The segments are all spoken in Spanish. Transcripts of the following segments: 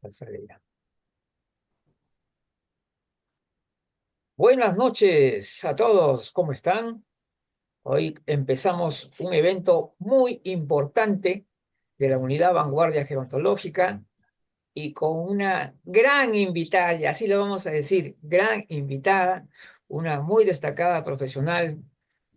Sale ya. Buenas noches a todos, ¿cómo están? Hoy empezamos un evento muy importante de la Unidad Vanguardia Gerontológica y con una gran invitada, y así lo vamos a decir, gran invitada, una muy destacada profesional,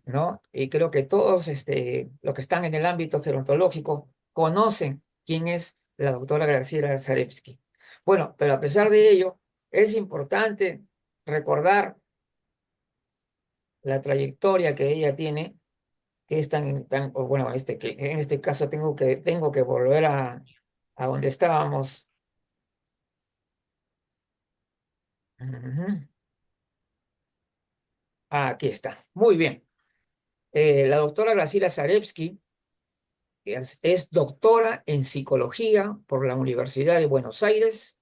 ¿no? Y creo que todos los que están en el ámbito gerontológico conocen quién es la doctora Graciela Zarevsky. Bueno, pero a pesar de ello, es importante recordar la trayectoria que ella tiene, que es o bueno, que en este caso tengo que volver a donde estábamos. Ujú. Aquí está. Muy bien. La doctora Graciela Zarevsky es doctora en psicología por la Universidad de Buenos Aires,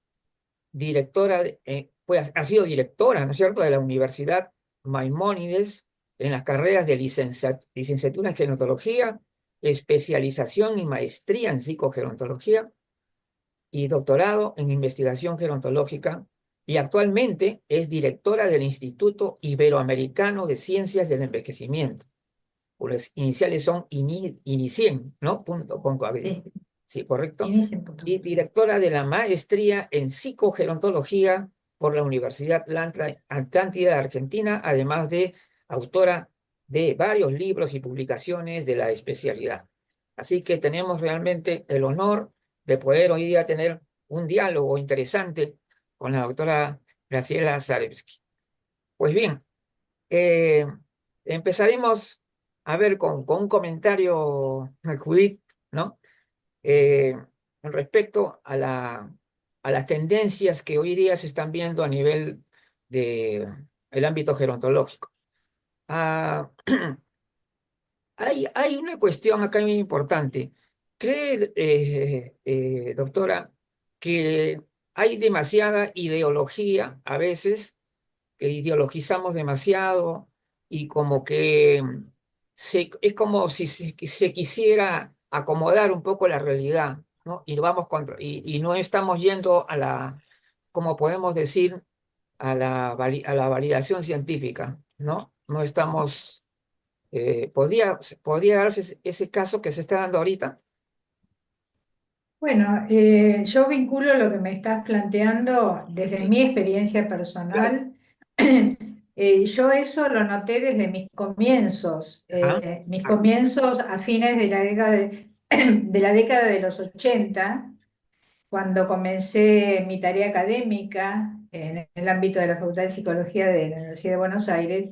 ha sido directora, ¿no es cierto?, de la Universidad Maimónides en las carreras de licenciatura en gerontología, especialización y maestría en psicogerontología y doctorado en investigación gerontológica, y actualmente es directora del Instituto Iberoamericano de Ciencias del Envejecimiento. Las iniciales son INICIEN, ¿no? Punto com. Sí, Sí, correcto. inicia.com. Y directora de la maestría en psicogerontología por la Universidad Atlántida de Argentina, además de autora de varios libros y publicaciones de la especialidad. Así que tenemos realmente el honor de poder hoy día tener un diálogo interesante con la doctora Graciela Zarevsky. Pues bien, eh, empezaremos a ver con un comentario, Judith, ¿no? Eh, Respecto a las tendencias que hoy día se están viendo a nivel de el ámbito gerontológico. Ah, hay una cuestión acá muy importante. ¿Cree, doctora, que hay demasiada ideología a veces, que ideologizamos demasiado y como que es como si se quisiera acomodar un poco la realidad, ¿no? Y no estamos yendo como podemos decir, a la validación científica, ¿no? No estamos, podría darse ese caso que se está dando ahorita. Bueno, yo vinculo lo que me estás planteando desde Sí, mi experiencia claro. personal. Yo eso lo noté desde Ajá. mis comienzos a fines de la de la década de los 80, cuando comencé mi tarea académica en el ámbito de la Facultad de Psicología de la Universidad de Buenos Aires,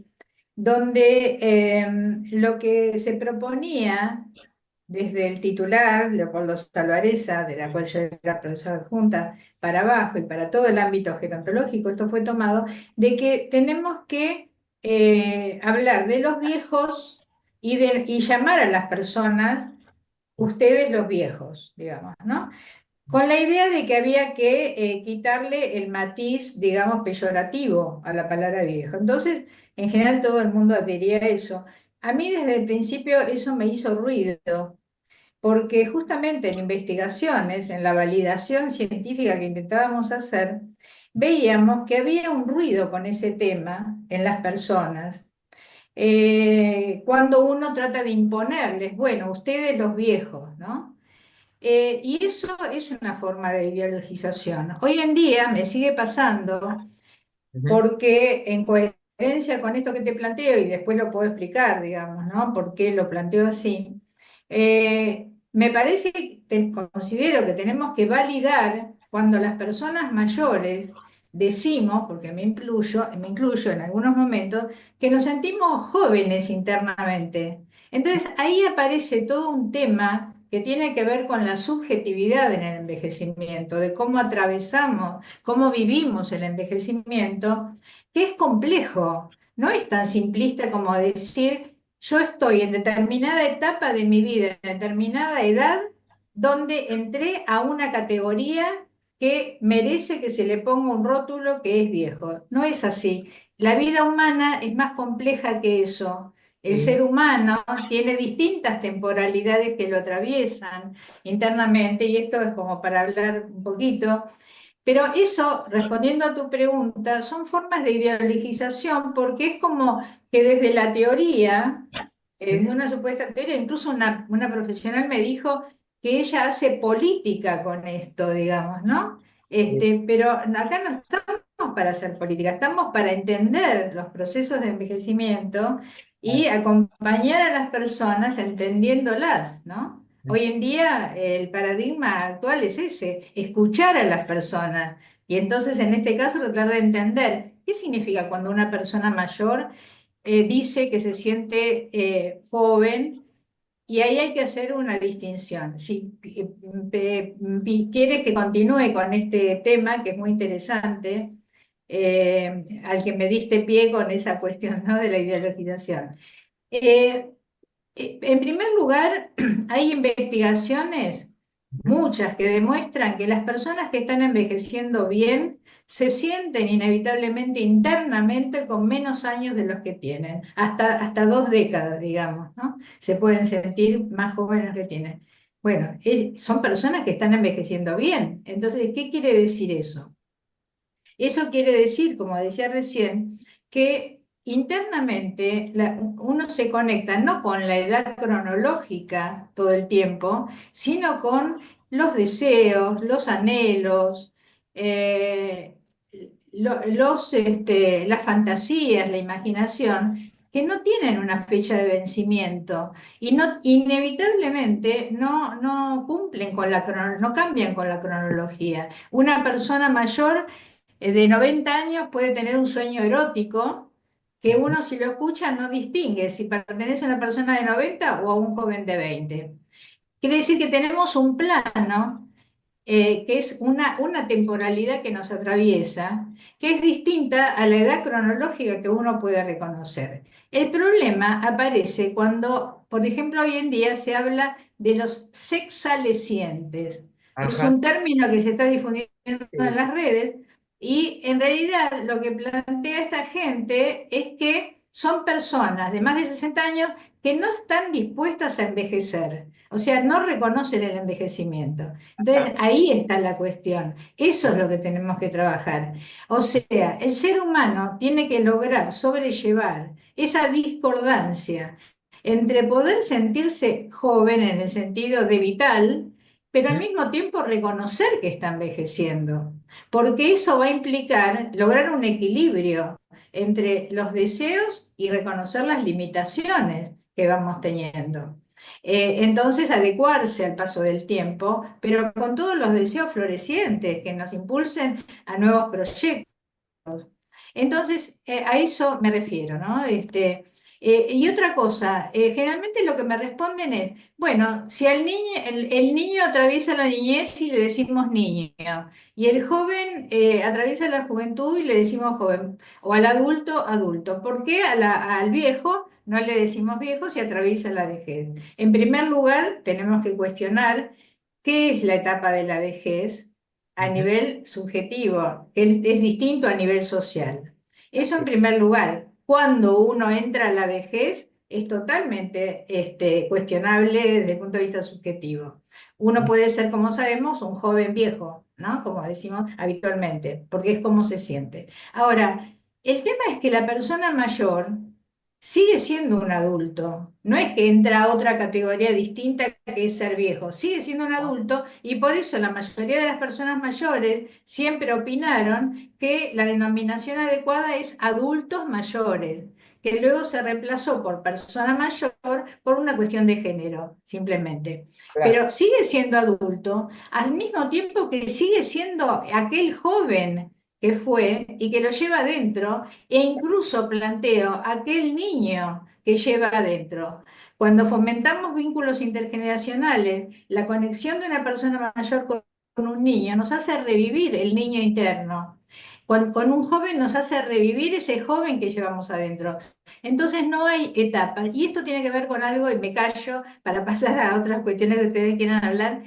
donde lo que se proponía desde el titular, Leopoldo Salvareza, de la cual yo era profesora adjunta, para abajo y para todo el ámbito gerontológico, esto fue tomado, de que tenemos que hablar de los viejos y llamar a las personas, ustedes los viejos, digamos, ¿no? Con la idea de que había que quitarle el matiz, digamos, peyorativo a la palabra viejo. Entonces, en general todo el mundo adhería a eso. A mí desde el principio eso me hizo ruido, porque justamente en investigaciones, en la validación científica que intentábamos hacer, veíamos que había un ruido con ese tema en las personas. Cuando uno trata de imponerles, bueno, ustedes los viejos, ¿no? Y eso es una forma de ideologización. Hoy en día me sigue pasando Ujú. porque en coherencia con esto que te planteo, y después lo puedo explicar, digamos, ¿no? ¿Por qué lo planteo así? Me parece, considero que tenemos que validar cuando las personas mayores decimos, porque me incluyo en algunos momentos, que nos sentimos jóvenes internamente. Entonces ahí aparece todo un tema que tiene que ver con la subjetividad en el envejecimiento, de cómo atravesamos, cómo vivimos el envejecimiento, que es complejo. No es tan simplista como decir, yo estoy en determinada etapa de mi vida, en determinada edad, donde entré a una categoría que merece que se le ponga un rótulo que es viejo. No es así. La vida humana es más compleja que eso. El Sí. ser humano tiene distintas temporalidades que lo atraviesan internamente, y esto es como para hablar un poquito. Pero eso, respondiendo a tu pregunta, son formas de ideologización porque es como que desde la teoría, desde una supuesta teoría, incluso una profesional me dijo que ella hace política con esto, digamos, ¿no? Pero acá no estamos para hacer política, estamos para entender los procesos de envejecimiento y acompañar a las personas entendiéndolas, ¿no? Hoy en día el paradigma actual es ese, escuchar a las personas y entonces en este caso tratar de entender qué significa cuando una persona mayor dice que se siente joven y ahí hay que hacer una distinción. Si quieres que continúe con este tema, que es muy interesante, al que me diste pie con esa cuestión, ¿no? De la ideologización. Eh, en primer lugar, hay investigaciones, muchas, que demuestran que las personas que están envejeciendo bien se sienten inevitablemente internamente con menos años de los que tienen, hasta 2 décadas, digamos, ¿no? Se pueden sentir más jóvenes de los que tienen. Bueno, son personas que están envejeciendo bien. Entonces, ¿qué quiere decir eso? Eso quiere decir, como decía recién, que internamente uno se conecta no con la edad cronológica todo el tiempo, sino con los deseos, los anhelos, eh, las fantasías, la imaginación, que no tienen una fecha de vencimiento y no, inevitablemente no cumplen con no cambian con la cronología. Una persona mayor de 90 años puede tener un sueño erótico que uno si lo escucha no distingue si pertenece a una persona de 90 o a un joven de 20. Quiere decir que tenemos un plano que es una temporalidad que nos atraviesa, que es distinta a la edad cronológica que uno puede reconocer. El problema aparece cuando, por ejemplo, hoy en día se habla de los sexalescientes. Es Ajá, un término que se está difundiendo sí, en sí. las redes y en realidad lo que plantea esta gente es que son personas de más de 60 años que no están dispuestas a envejecer, o sea, no reconocen el envejecimiento. Ajá, Entonces, ahí está la cuestión. Eso es lo que tenemos que trabajar. O sea, el ser humano tiene que lograr sobrellevar esa discordancia entre poder sentirse joven en el sentido de vital, pero al mismo tiempo reconocer que está envejeciendo, porque eso va a implicar lograr un equilibrio entre los deseos y reconocer las limitaciones que vamos teniendo. Entonces, adecuarse al paso del tiempo, pero con todos los deseos florecientes que nos impulsen a nuevos proyectos. Entonces, a eso me refiero, ¿no? Y otra cosa, generalmente lo que me responden es, bueno, si el niño atraviesa la niñez y le decimos niño, y el joven atraviesa la juventud y le decimos joven, o al adulto, adulto. ¿Por qué al viejo no le decimos viejo si atraviesa la vejez? En primer lugar, tenemos que cuestionar qué es la etapa de la vejez a ujú, nivel subjetivo, que es distinto a nivel social. Eso en así, primer lugar. Cuando uno entra a la vejez, es totalmente cuestionable desde el punto de vista subjetivo. Uno puede ser, como sabemos, un joven viejo, ¿no? Como decimos habitualmente, porque es como se siente. Ahora, el tema es que la persona mayor sigue siendo un adulto. No es que entra a otra categoría distinta que es ser viejo. Sigue siendo un ¿no? adulto y por eso la mayoría de las personas mayores siempre opinaron que la denominación adecuada es adultos mayores, que luego se reemplazó por persona mayor por una cuestión de género, simplemente. Claro, Pero sigue siendo adulto al mismo tiempo que sigue siendo aquel joven que fue y que lo lleva adentro e incluso planteo aquel niño que lleva adentro. Cuando fomentamos vínculos intergeneracionales, la conexión de una persona mayor con un niño nos hace revivir el niño interno. Con un joven nos hace revivir ese joven que llevamos adentro. Entonces no hay etapas. Y esto tiene que ver con algo, y me callo para pasar a otras cuestiones que ustedes quieran hablar.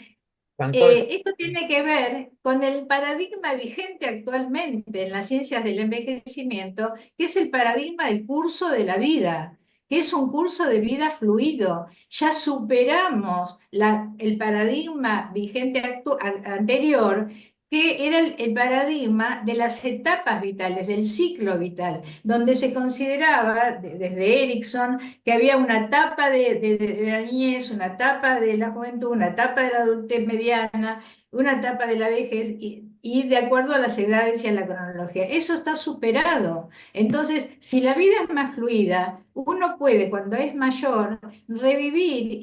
entonces, Esto tiene que ver con el paradigma vigente actualmente en las ciencias del envejecimiento, que es el paradigma del curso de la vida, que es un curso de vida fluido. Ya superamos el paradigma vigente anterior, que era el paradigma de las etapas vitales, del ciclo vital, donde se consideraba, desde Erickson, que había una etapa de la niñez, una etapa de la juventud, una etapa de la adultez mediana, una etapa de la vejez, y de acuerdo a las edades y a la cronología. Eso está superado. Entonces, si la vida es más fluida, uno puede, cuando es mayor, revivir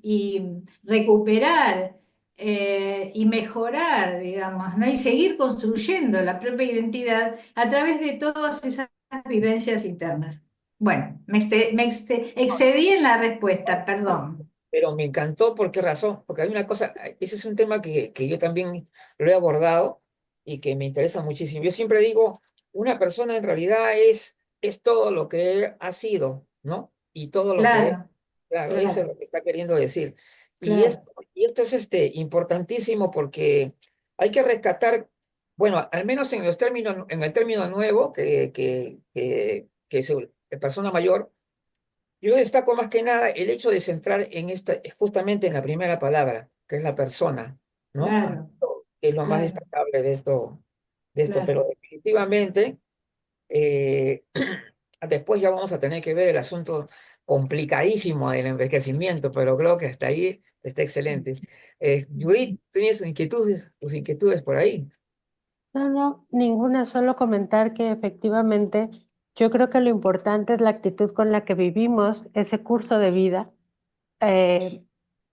y recuperar y mejorar, digamos, ¿no? Y seguir construyendo la propia identidad a través de todas esas vivencias internas. Bueno, excedí en la respuesta, perdón. Pero me encantó, ¿por qué razón? Porque hay una cosa, ese es un tema que yo también lo he abordado y que me interesa muchísimo. Yo siempre digo, una persona en realidad es todo lo que ha sido, ¿no? Y todo lo que es, Claro, claro, eso es claro, lo que está queriendo decir. Y claro, esto es importantísimo porque hay que rescatar, bueno, al menos en los términos, en el término nuevo, que es persona mayor. Yo destaco más que nada el hecho de centrar en justamente en la primera palabra, que es la persona, ¿no? claro, Que es lo más claro, destacable de esto, claro. pero definitivamente eh, después ya vamos a tener que ver el asunto complicadísimo del envejecimiento, pero creo que hasta ahí está excelente. Judith, ¿tienes tus inquietudes por ahí? No, no, ninguna, solo comentar que efectivamente yo creo que lo importante es la actitud con la que vivimos ese curso de vida, eh,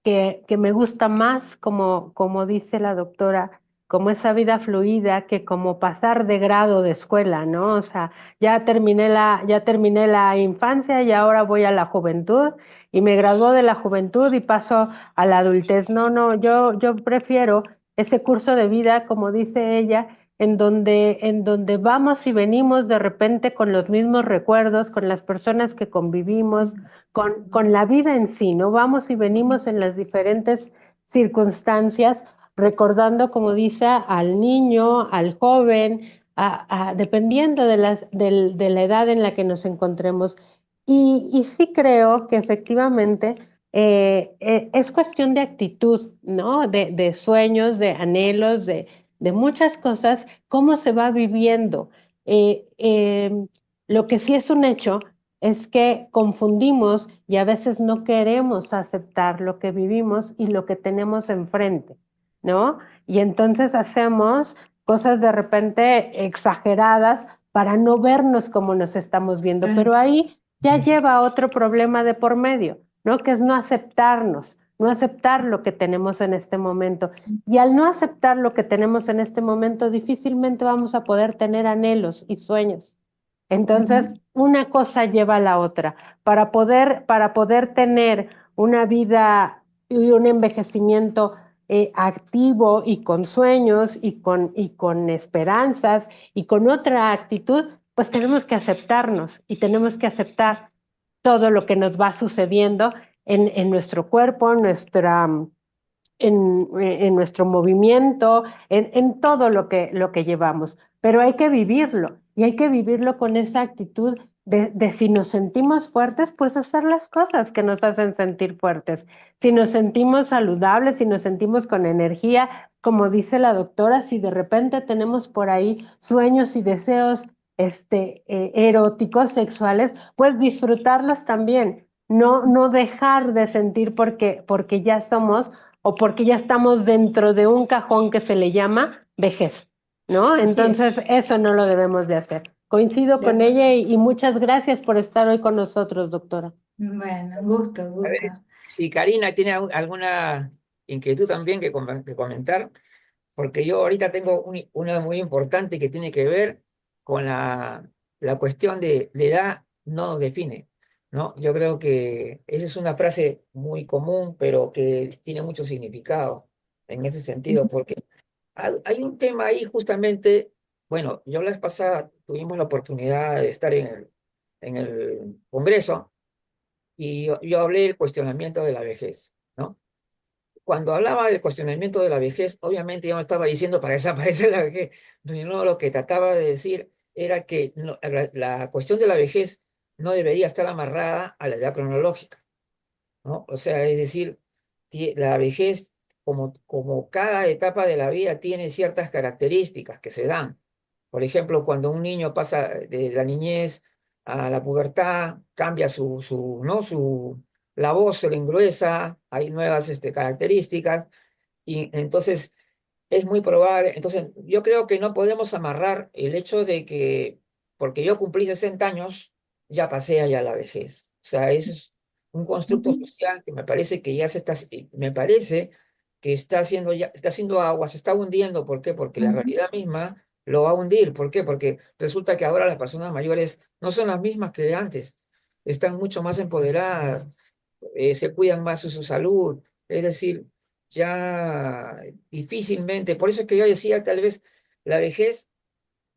que me gusta más, como dice la doctora, como esa vida fluida, que como pasar de grado de escuela, ¿no? O sea, ya terminé la infancia y ahora voy a la juventud y me graduó de la juventud y paso a la adultez. No, no, yo prefiero ese curso de vida, como dice ella, en donde vamos y venimos de repente con los mismos recuerdos, con las personas que convivimos, con la vida en sí, ¿no? Vamos y venimos en las diferentes circunstancias, recordando, como dice, al niño, al joven, dependiendo de la edad en la que nos encontremos. Y sí creo que efectivamente es cuestión de actitud, ¿no? De sueños, de anhelos, de muchas cosas, cómo se va viviendo. Lo que sí es un hecho es que confundimos y a veces no queremos aceptar lo que vivimos y lo que tenemos enfrente, ¿no? Y entonces hacemos cosas de repente exageradas para no vernos como nos estamos viendo, Claro. pero ahí ya lleva otro problema de por medio, ¿no? Que es no aceptarnos, no aceptar lo que tenemos en este momento. Y al no aceptar lo que tenemos en este momento, difícilmente vamos a poder tener anhelos y sueños. Entonces, una cosa lleva a la otra. Para poder tener una vida y un envejecimiento activo y con sueños y con esperanzas y con otra actitud, pues tenemos que aceptarnos y tenemos que aceptar todo lo que nos va sucediendo en nuestro cuerpo, en nuestro movimiento, en todo lo que llevamos, pero hay que vivirlo y hay que vivirlo con esa actitud de si nos sentimos fuertes, pues hacer las cosas que nos hacen sentir fuertes. Si nos sentimos saludables, si nos sentimos con energía, como dice la doctora, si de repente tenemos por ahí sueños y deseos eróticos, sexuales, pues disfrutarlos también. No dejar de sentir porque ya somos o porque ya estamos dentro de un cajón que se le llama vejez, ¿no? Así es, Entonces, eso no lo debemos de hacer. Coincido de con acuerdo. ella y muchas gracias por estar hoy con nosotros, doctora. Bueno, gusto, A ver, gusto. si Karina tiene alguna inquietud también que comentar. Porque yo ahorita tengo una muy importante que tiene que ver con la cuestión de la edad no nos define, ¿no? Yo creo que esa es una frase muy común, pero que tiene mucho significado en ese sentido, porque hay un tema ahí justamente, bueno, yo la vez pasada tuvimos la oportunidad de estar en el Congreso y yo hablé del cuestionamiento de la vejez, ¿no? Cuando hablaba del cuestionamiento de la vejez, obviamente yo no estaba diciendo para desaparecer la vejez, no, lo que trataba de decir era que la cuestión de la vejez no debería estar amarrada a la edad cronológica, ¿no? O sea, es decir, la vejez como cada etapa de la vida tiene ciertas características que se dan. Por ejemplo, cuando un niño pasa de la niñez a la pubertad, cambia ¿no? La voz se le engruesa, hay nuevas características, y entonces es muy probable. Entonces, yo creo que no podemos amarrar el hecho de que, porque yo cumplí 60 años, ya pasé allá a la vejez. O sea, es un constructo Ujú, social que me parece que ya me parece que está haciendo agua, se está hundiendo. ¿Por qué? Porque la ujú. realidad misma lo va a hundir. ¿Por qué? Porque resulta que ahora las personas mayores no son las mismas que antes. Están mucho más empoderadas, se cuidan más de su salud. Es decir, ya difícilmente, por eso es que yo decía, tal vez la vejez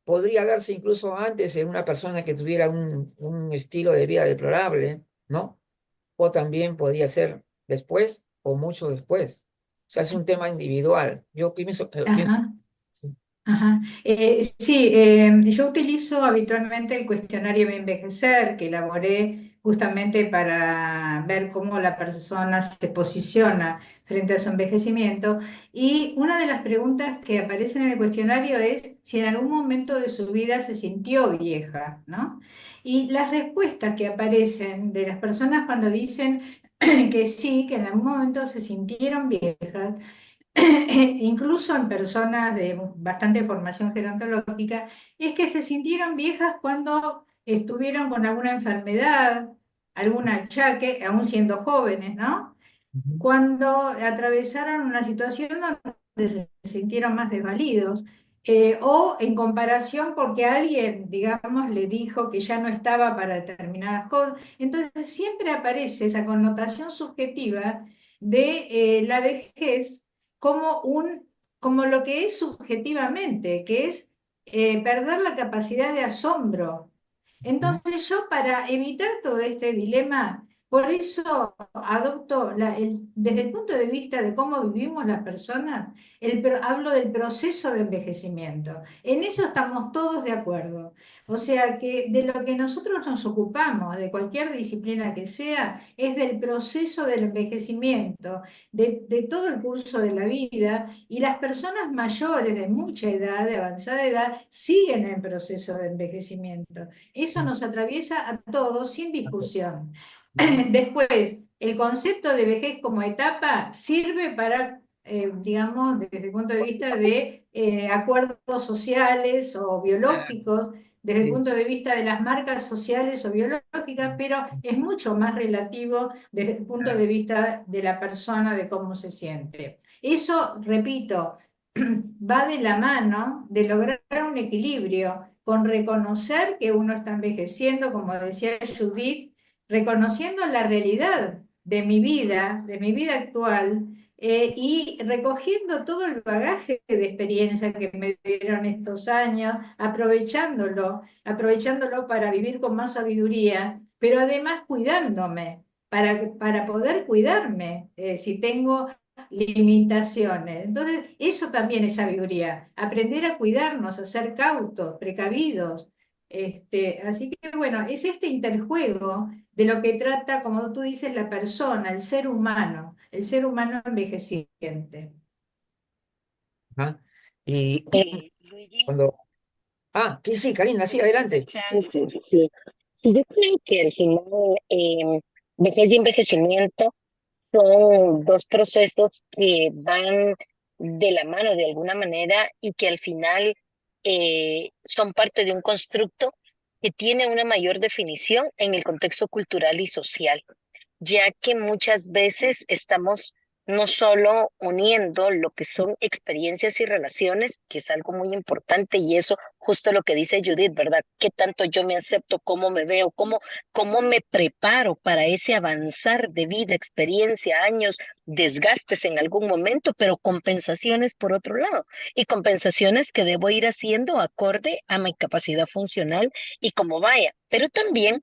podría darse incluso antes en una persona que tuviera un estilo de vida deplorable, ¿no? O también podría ser después o mucho después. O sea, es un tema individual. Yo pienso Ajá. sí. Ajá. Sí, yo utilizo habitualmente el cuestionario Mi Envejecer, que elaboré justamente para ver cómo la persona se posiciona frente a su envejecimiento. Y una de las preguntas que aparecen en el cuestionario es si en algún momento de su vida se sintió vieja, ¿no? Y las respuestas que aparecen de las personas cuando dicen que sí, que en algún momento se sintieron viejas, incluso en personas de bastante formación gerontológica, es que se sintieron viejas cuando estuvieron con alguna enfermedad, algún achaque, aún siendo jóvenes, ¿no? Ujú, Cuando atravesaron una situación donde se sintieron más desvalidos, o en comparación porque alguien, digamos, le dijo que ya no estaba para determinadas cosas. Entonces siempre aparece esa connotación subjetiva de la vejez como como lo que es subjetivamente, que es perder la capacidad de asombro. ujú, Entonces yo, para evitar todo este dilema, por eso adopto desde el punto de vista de cómo vivimos las personas, hablo del proceso de envejecimiento. En eso estamos todos de acuerdo. O sea que de lo que nosotros nos ocupamos, de cualquier disciplina que sea, es del proceso del envejecimiento, de todo el curso de la vida, y las personas mayores de mucha edad, de avanzada edad, siguen en proceso de envejecimiento. Eso nos atraviesa a todos sin discusión. ujú, Después, el concepto de vejez como etapa sirve para, digamos, desde el punto de vista de acuerdos sociales o claro, biológicos, desde el sí, punto de vista de las marcas sociales o biológicas, pero es mucho más relativo desde el punto de claro, vista de la persona, de cómo se siente. Eso, repito, va de la mano de lograr un equilibrio con reconocer que uno está envejeciendo, como decía Judith, reconociendo la realidad de mi vida actual, y recogiendo todo el bagaje de experiencia que me dieron estos años, aprovechándolo para vivir con más sabiduría, pero además cuidándome, para poder cuidarme, si tengo limitaciones. Entonces, eso también es sabiduría, aprender a cuidarnos, a ser cautos, precavidos. Así que bueno, es este interjuego de lo que trata, como tú dices, la persona, el ser humano envejeciente. ajá. Y Luigi, cuando... Ah, que sí, Karina, sí, adelante. sí, sí. Sí, yo creo que al final vejez y envejecimiento son dos procesos que van de la mano de alguna manera y que al final son parte de un constructo que tiene una mayor definición en el contexto cultural y social, ya que muchas veces estamos no solo uniendo lo que son experiencias y relaciones, que es algo muy importante, y eso justo lo que dice Judith, ¿verdad? ¿Qué tanto yo me acepto, cómo me veo, cómo me preparo para ese avanzar de vida, experiencia, años, desgastes en algún momento, pero compensaciones por otro lado, y compensaciones que debo ir haciendo acorde a mi capacidad funcional y como vaya, pero también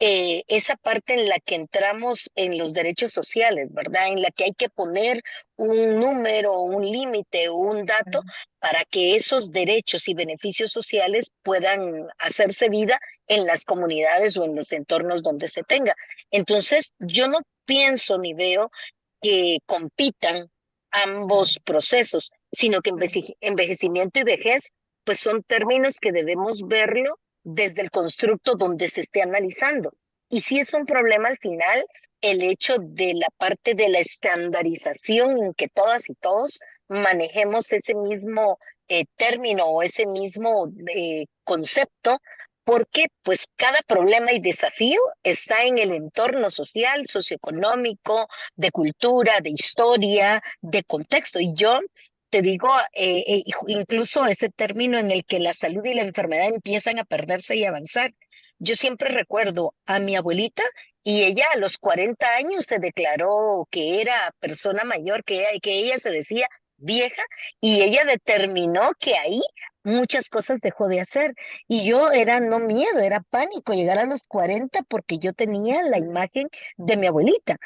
esa parte en la que entramos en los derechos sociales, ¿verdad? En la que hay que poner un número, un límite o un dato para que esos derechos y beneficios sociales puedan hacerse vida en las comunidades o en los entornos donde se tenga. Entonces, yo no pienso ni veo que compitan ambos procesos, sino que envejecimiento y vejez, pues son términos que debemos verlo desde el constructo donde se esté analizando. Y sí es un problema al final el hecho de la parte de la estandarización en que todas y todos manejemos ese mismo término o ese mismo concepto, porque pues cada problema y desafío está en el entorno social, socioeconómico, de cultura, de historia, de contexto. Y yo te digo, incluso ese término en el que la salud y la enfermedad empiezan a perderse y avanzar. Yo siempre recuerdo a mi abuelita y ella a los 40 años se declaró que era persona mayor, que ella se decía vieja, y ella determinó que ahí muchas cosas dejó de hacer. Y yo era no miedo, era pánico llegar a los 40 porque yo tenía la imagen de mi abuelita.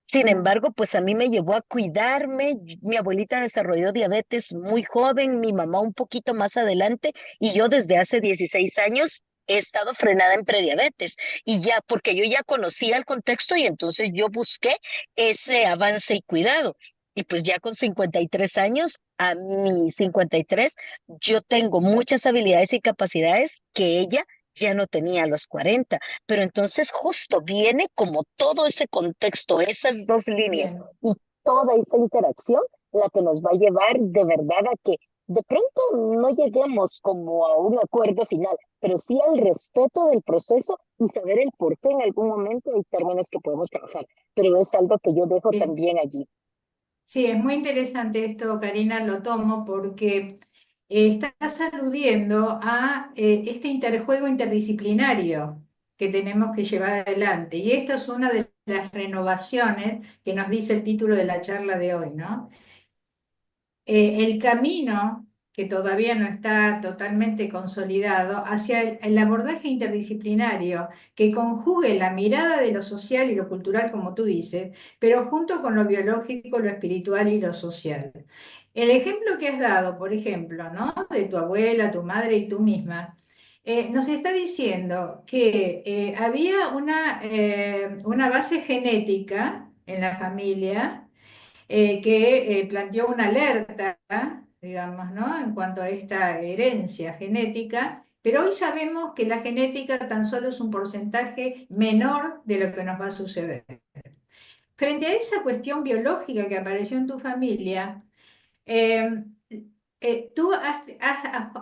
Sin embargo, pues a mí me llevó a cuidarme. Mi abuelita desarrolló diabetes muy joven, mi mamá un poquito más adelante, y yo desde hace 16 años he estado frenada en prediabetes. Y ya, porque yo ya conocía el contexto y entonces yo busqué ese avance y cuidado. Y pues ya con 53 años, a mis 53, yo tengo muchas habilidades y capacidades que ella ya no tenía a los 40. Pero entonces justo viene como todo ese contexto, esas dos líneas Bien. y toda esa interacción la que nos va a llevar de verdad a que de pronto no lleguemos como a un acuerdo final, pero sí al respeto del proceso y saber el por qué en algún momento hay términos que podemos trabajar. Pero es algo que yo dejo Bien. también allí. Sí, es muy interesante esto, Karina, lo tomo porque estás aludiendo a este interjuego interdisciplinario que tenemos que llevar adelante. Y esta es una de las renovaciones que nos dice el título de la charla de hoy, ¿no? El camino, que todavía no está totalmente consolidado, hacia el abordaje interdisciplinario que conjugue la mirada de lo social y lo cultural, como tú dices, pero junto con lo biológico, lo espiritual y lo social. El ejemplo que has dado, por ejemplo, ¿no? De tu abuela, tu madre y tú misma, nos está diciendo que había una base genética en la familia que planteó una alerta, digamos, ¿no? En cuanto a esta herencia genética, pero hoy sabemos que la genética tan solo es un porcentaje menor de lo que nos va a suceder. Frente a esa cuestión biológica que apareció en tu familia, eh, tú has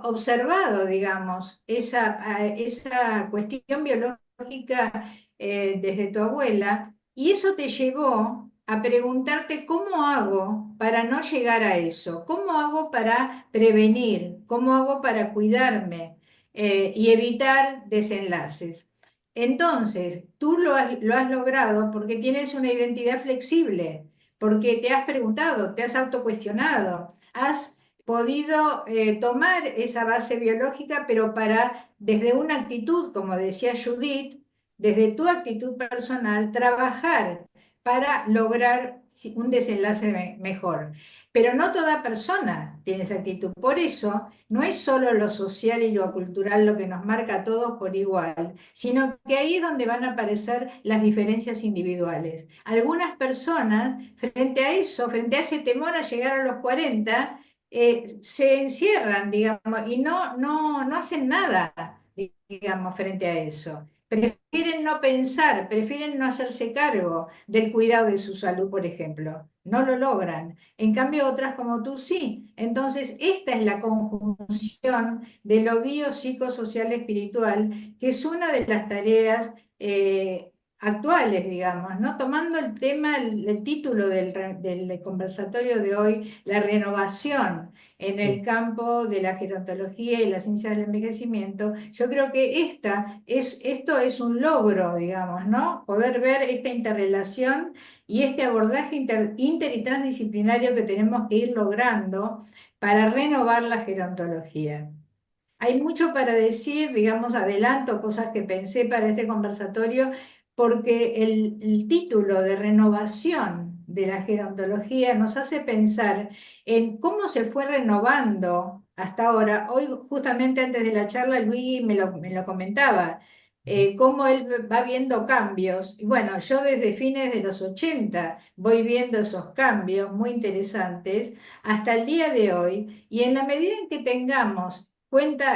observado, digamos, esa cuestión biológica desde tu abuela y eso te llevó a preguntarte cómo hago para no llegar a eso, cómo hago para prevenir, cómo hago para cuidarme y evitar desenlaces. Entonces, tú lo has logrado porque tienes una identidad flexible, porque te has preguntado, te has autocuestionado, has podido tomar esa base biológica, pero para, desde una actitud, como decía Judith, desde tu actitud personal, trabajar para lograr un desenlace mejor. Pero no toda persona tiene esa actitud. Por eso, no es solo lo social y lo cultural lo que nos marca a todos por igual, sino que ahí es donde van a aparecer las diferencias individuales. Algunas personas, frente a eso, frente a ese temor a llegar a los 40, se encierran, digamos, y no hacen nada, digamos, frente a eso. Prefieren no pensar, prefieren no hacerse cargo del cuidado de su salud, por ejemplo. No lo logran. En cambio, otras como tú sí. Entonces, esta es la conjunción de lo biopsicosocial espiritual, que es una de las tareas actuales, digamos, ¿no? Tomando el tema, el título del conversatorio de hoy, la renovación en el campo de la gerontología y las ciencias del envejecimiento, yo creo que esto es un logro, digamos, ¿no? Poder ver esta interrelación y este abordaje inter y transdisciplinario que tenemos que ir logrando para renovar la gerontología. Hay mucho para decir, digamos, adelanto cosas que pensé para este conversatorio, porque el título de renovación de la gerontología nos hace pensar en cómo se fue renovando hasta ahora. Hoy, justamente antes de la charla, Luis me lo comentaba. cómo él va viendo cambios. Y bueno, yo desde fines de los 80 voy viendo esos cambios muy interesantes hasta el día de hoy, y en la medida en que tengamos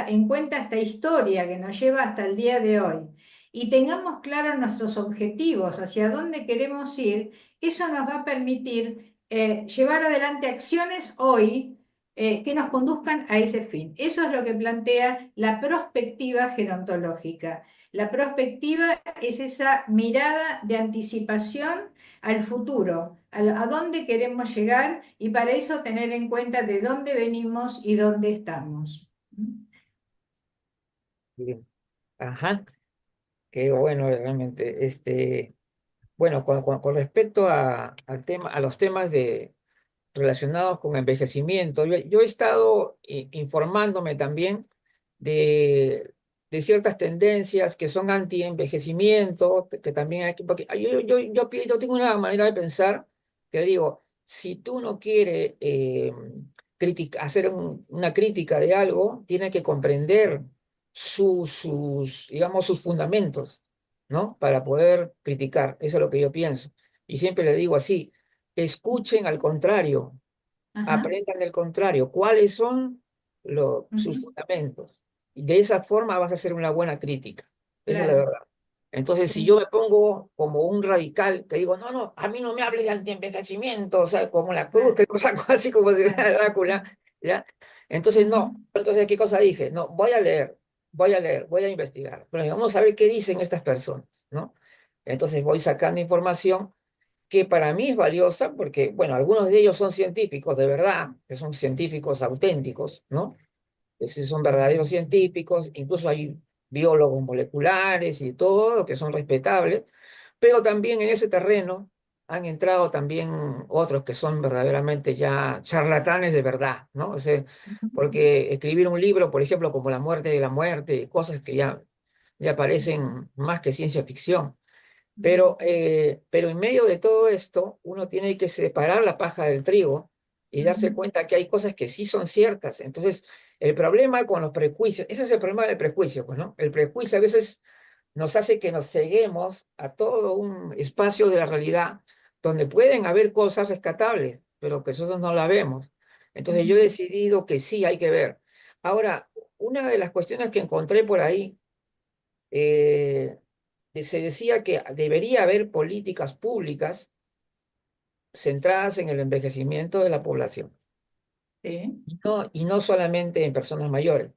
en cuenta esta historia que nos lleva hasta el día de hoy, y tengamos claros nuestros objetivos, hacia dónde queremos ir, eso nos va a permitir llevar adelante acciones hoy que nos conduzcan a ese fin. Eso es lo que plantea la prospectiva gerontológica. La prospectiva es esa mirada de anticipación al futuro, a dónde queremos llegar, y para eso tener en cuenta de dónde venimos y dónde estamos. Bien. Ajá, qué bueno realmente. Bueno, con respecto al tema, a los temas relacionados con envejecimiento. Yo he estado informándome también de, de ciertas tendencias que son anti-envejecimiento, que también hay que, porque yo tengo una manera de pensar que digo, si tú no quieres hacer una crítica de algo, tienes que comprender digamos, sus fundamentos, ¿no? Para poder criticar. Eso es lo que yo pienso. Y siempre le digo así, escuchen al contrario, Ajá, aprendan del contrario, cuáles son sus ujú, fundamentos. Y de esa forma vas a hacer una buena crítica. Esa es la claro, verdad. Entonces, si sí, yo me pongo como un radical que digo, no, no, a mí no me hables de antienvejecimiento, o sea, como la cruz, ah, que lo saco así como si ah, fuera Drácula, ¿ya? Entonces, no. ujú, Entonces, ¿qué cosa dije? No, voy a investigar. Pero vamos a ver qué dicen estas personas, ¿no? Entonces voy sacando información que para mí es valiosa porque, bueno, algunos de ellos son científicos de verdad, que son científicos auténticos, ¿no? Es decir, son verdaderos científicos, incluso hay biólogos moleculares y todo, que son respetables, pero también en ese terreno han entrado también otros que son verdaderamente ya charlatanes de verdad, ¿no? O sea, ujú, porque escribir un libro, por ejemplo, como La muerte de la muerte, cosas que ya parecen más que ciencia ficción. Pero en medio de todo esto, uno tiene que separar la paja del trigo y darse ujú, cuenta que hay cosas que sí son ciertas. Entonces, el problema con los prejuicios, ese es el problema del prejuicio, pues, ¿no? El prejuicio a veces nos hace que nos ceguemos a todo un espacio de la realidad donde pueden haber cosas rescatables, pero que nosotros no la vemos. Entonces, yo he ujú, decidido que sí hay que ver. Ahora, una de las cuestiones que encontré por ahí, eh, se decía que debería haber políticas públicas centradas en el envejecimiento de la población, sí, y no solamente en personas mayores.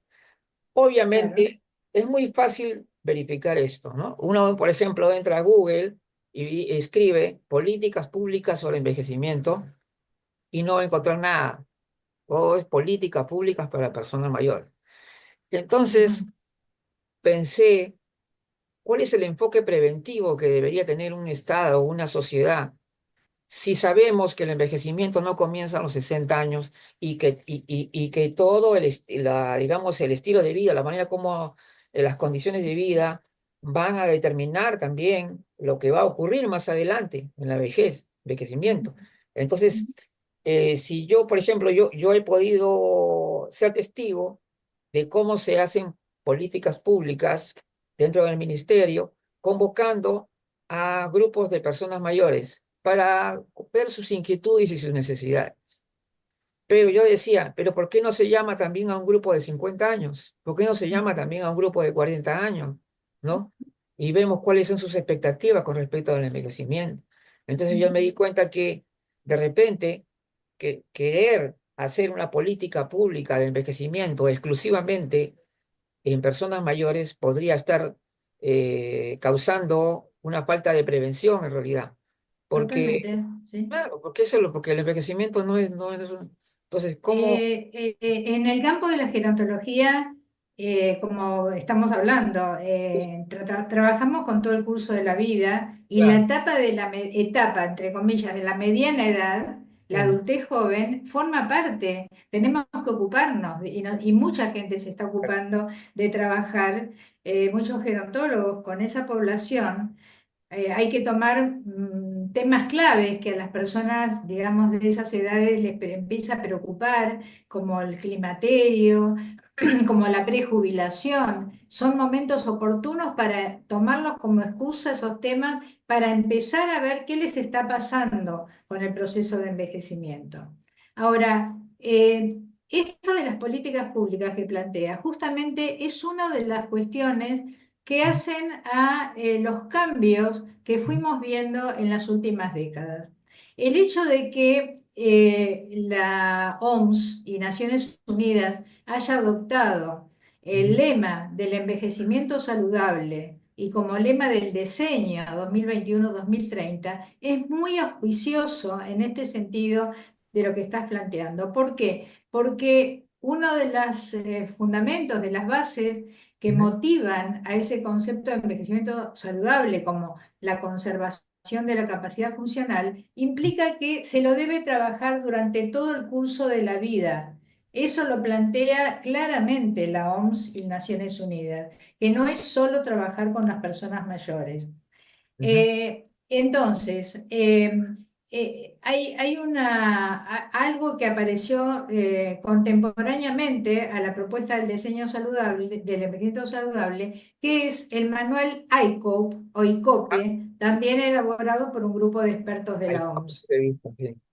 claro, Obviamente, es muy fácil verificar esto, ¿no? Uno, por ejemplo, entra a Google y escribe políticas públicas sobre envejecimiento y no va a encontrar nada. O es políticas públicas para personas mayores. Entonces, ujú, pensé, ¿cuál es el enfoque preventivo que debería tener un Estado o una sociedad si sabemos que el envejecimiento no comienza a los 60 años y que todo digamos, el estilo de vida, la manera como las condiciones de vida van a determinar también lo que va a ocurrir más adelante en la vejez, ujú, envejecimiento? Entonces, ujú, si yo, por ejemplo, yo he podido ser testigo de cómo se hacen políticas públicas dentro del ministerio, convocando a grupos de personas mayores para ver sus inquietudes y sus necesidades. Pero yo decía, pero ¿por qué no se llama también a un grupo de 50 años? ¿Por qué no se llama también a un grupo de 40 años? ¿No? Y vemos cuáles son sus expectativas con respecto al envejecimiento. Entonces yo ujú, me di cuenta que de repente que querer hacer una política pública de envejecimiento exclusivamente en personas mayores podría estar causando una falta de prevención en realidad. Porque, totalmente, sí. claro, porque porque el envejecimiento no es. Entonces, ¿cómo? En el campo de la gerontología, como estamos hablando, trabajamos con todo el curso de la vida, y la Claro, etapa etapa, entre comillas, de la mediana edad, la sí, adultez joven, forma parte. Tenemos que ocuparnos, y mucha gente se está ocupando de trabajar, muchos gerontólogos con esa población. Hay que tomar temas claves que a las personas, digamos, de esas edades empieza a preocupar, como el climaterio, como la prejubilación, son momentos oportunos para tomarlos como excusa esos temas para empezar a ver qué les está pasando con el proceso de envejecimiento. Ahora, esto de las políticas públicas que plantea justamente es una de las cuestiones que hacen a los cambios que fuimos viendo en las últimas décadas. El hecho de que la OMS y Naciones Unidas haya adoptado el lema del envejecimiento saludable y como lema del diseño 2021-2030 es muy auspicioso en este sentido de lo que estás planteando. ¿Por qué? Porque uno de los fundamentos, de las bases que motivan a ese concepto de envejecimiento saludable como la conservación de la capacidad funcional, implica que se lo debe trabajar durante todo el curso de la vida. Eso lo plantea claramente la OMS y Naciones Unidas, que no es solo trabajar con las personas mayores. Entonces, hay algo que apareció contemporáneamente a la propuesta del diseño saludable, del envejecimiento saludable, que es el manual ICOPE o ICOPE, también elaborado por un grupo de expertos de la OMS. Sí.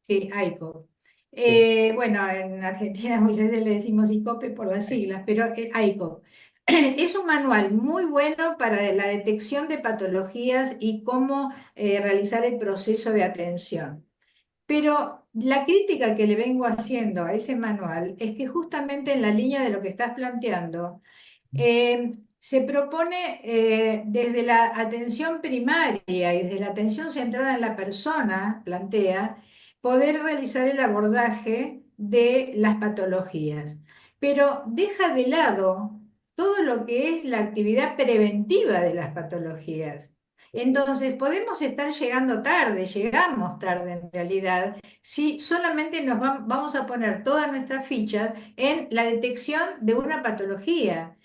Sí, ICOPE. Sí. Bueno, en Argentina muchas veces le decimos ICOPE por las siglas, pero ICOPE. Es un manual muy bueno para la detección de patologías y cómo realizar el proceso de atención. Pero la crítica que le vengo haciendo a ese manual es que justamente en la línea de lo que estás planteando, se propone desde la atención primaria y desde la atención centrada en la persona, plantea, poder realizar el abordaje de las patologías, pero deja de lado todo lo que es la actividad preventiva de las patologías. Entonces, podemos estar llegando tarde, llegamos tarde en realidad, si solamente vamos a poner todas nuestras fichas en la detección de una patología.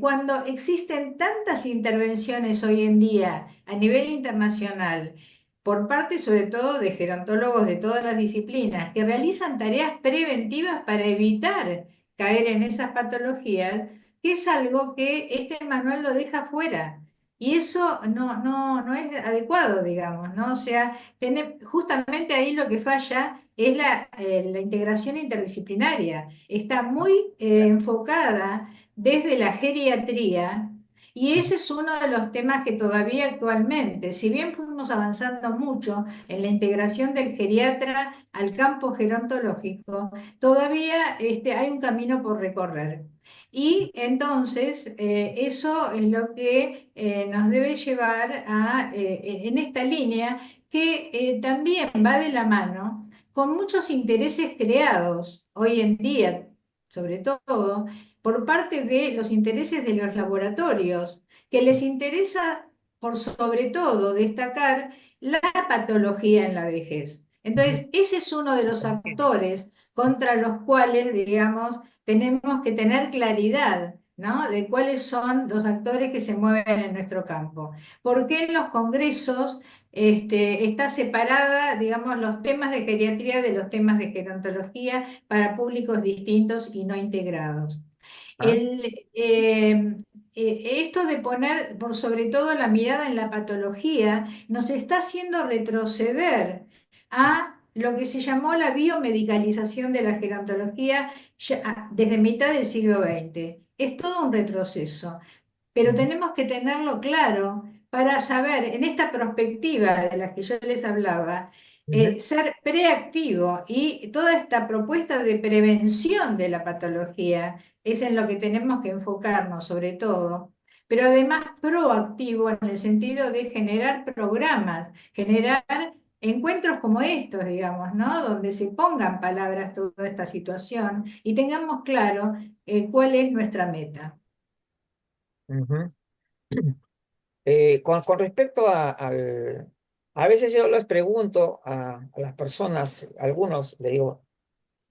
Cuando existen tantas intervenciones hoy en día a nivel internacional, por parte sobre todo de gerontólogos de todas las disciplinas, que realizan tareas preventivas para evitar caer en esas patologías, que es algo que este manual lo deja fuera. Y eso no es adecuado, digamos, ¿no? O sea, justamente ahí lo que falla es la integración interdisciplinaria. Está muy enfocada desde la geriatría, y ese es uno de los temas que todavía actualmente, si bien fuimos avanzando mucho en la integración del geriatra al campo gerontológico, todavía hay un camino por recorrer. Y entonces eso es lo que nos debe llevar en esta línea que también va de la mano con muchos intereses creados hoy en día, sobre todo por parte de los intereses de los laboratorios, que les interesa por sobre todo destacar la patología en la vejez. Entonces, ese es uno de los actores contra los cuales, digamos, tenemos que tener claridad, ¿no? De cuáles son los actores que se mueven en nuestro campo. ¿Por qué en los congresos está separada, digamos, los temas de geriatría de los temas de gerontología para públicos distintos y no integrados? ¿Ah? Esto de poner por sobre todo la mirada en la patología nos está haciendo retroceder a lo que se llamó la biomedicalización de la gerontología desde mitad del siglo XX. Es todo un retroceso, pero tenemos que tenerlo claro para saber, en esta perspectiva de la que yo les hablaba, ser preactivo, y toda esta propuesta de prevención de la patología es en lo que tenemos que enfocarnos sobre todo, pero además proactivo en el sentido de generar programas, generar encuentros como estos, digamos, ¿no? Donde se pongan palabras toda esta situación y tengamos claro cuál es nuestra meta. Ujú. Con respecto a veces yo les pregunto a las personas, a algunos, le digo,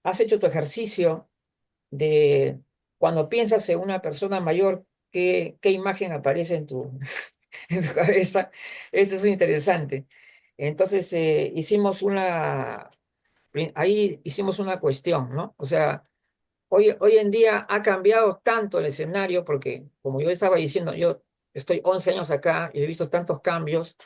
¿has hecho tu ejercicio de cuando piensas en una persona mayor, qué imagen aparece en en tu cabeza? Eso es interesante. Entonces, ahí hicimos una cuestión, ¿no? O sea, hoy en día ha cambiado tanto el escenario, porque como yo estaba diciendo, yo estoy 11 años acá y he visto tantos cambios.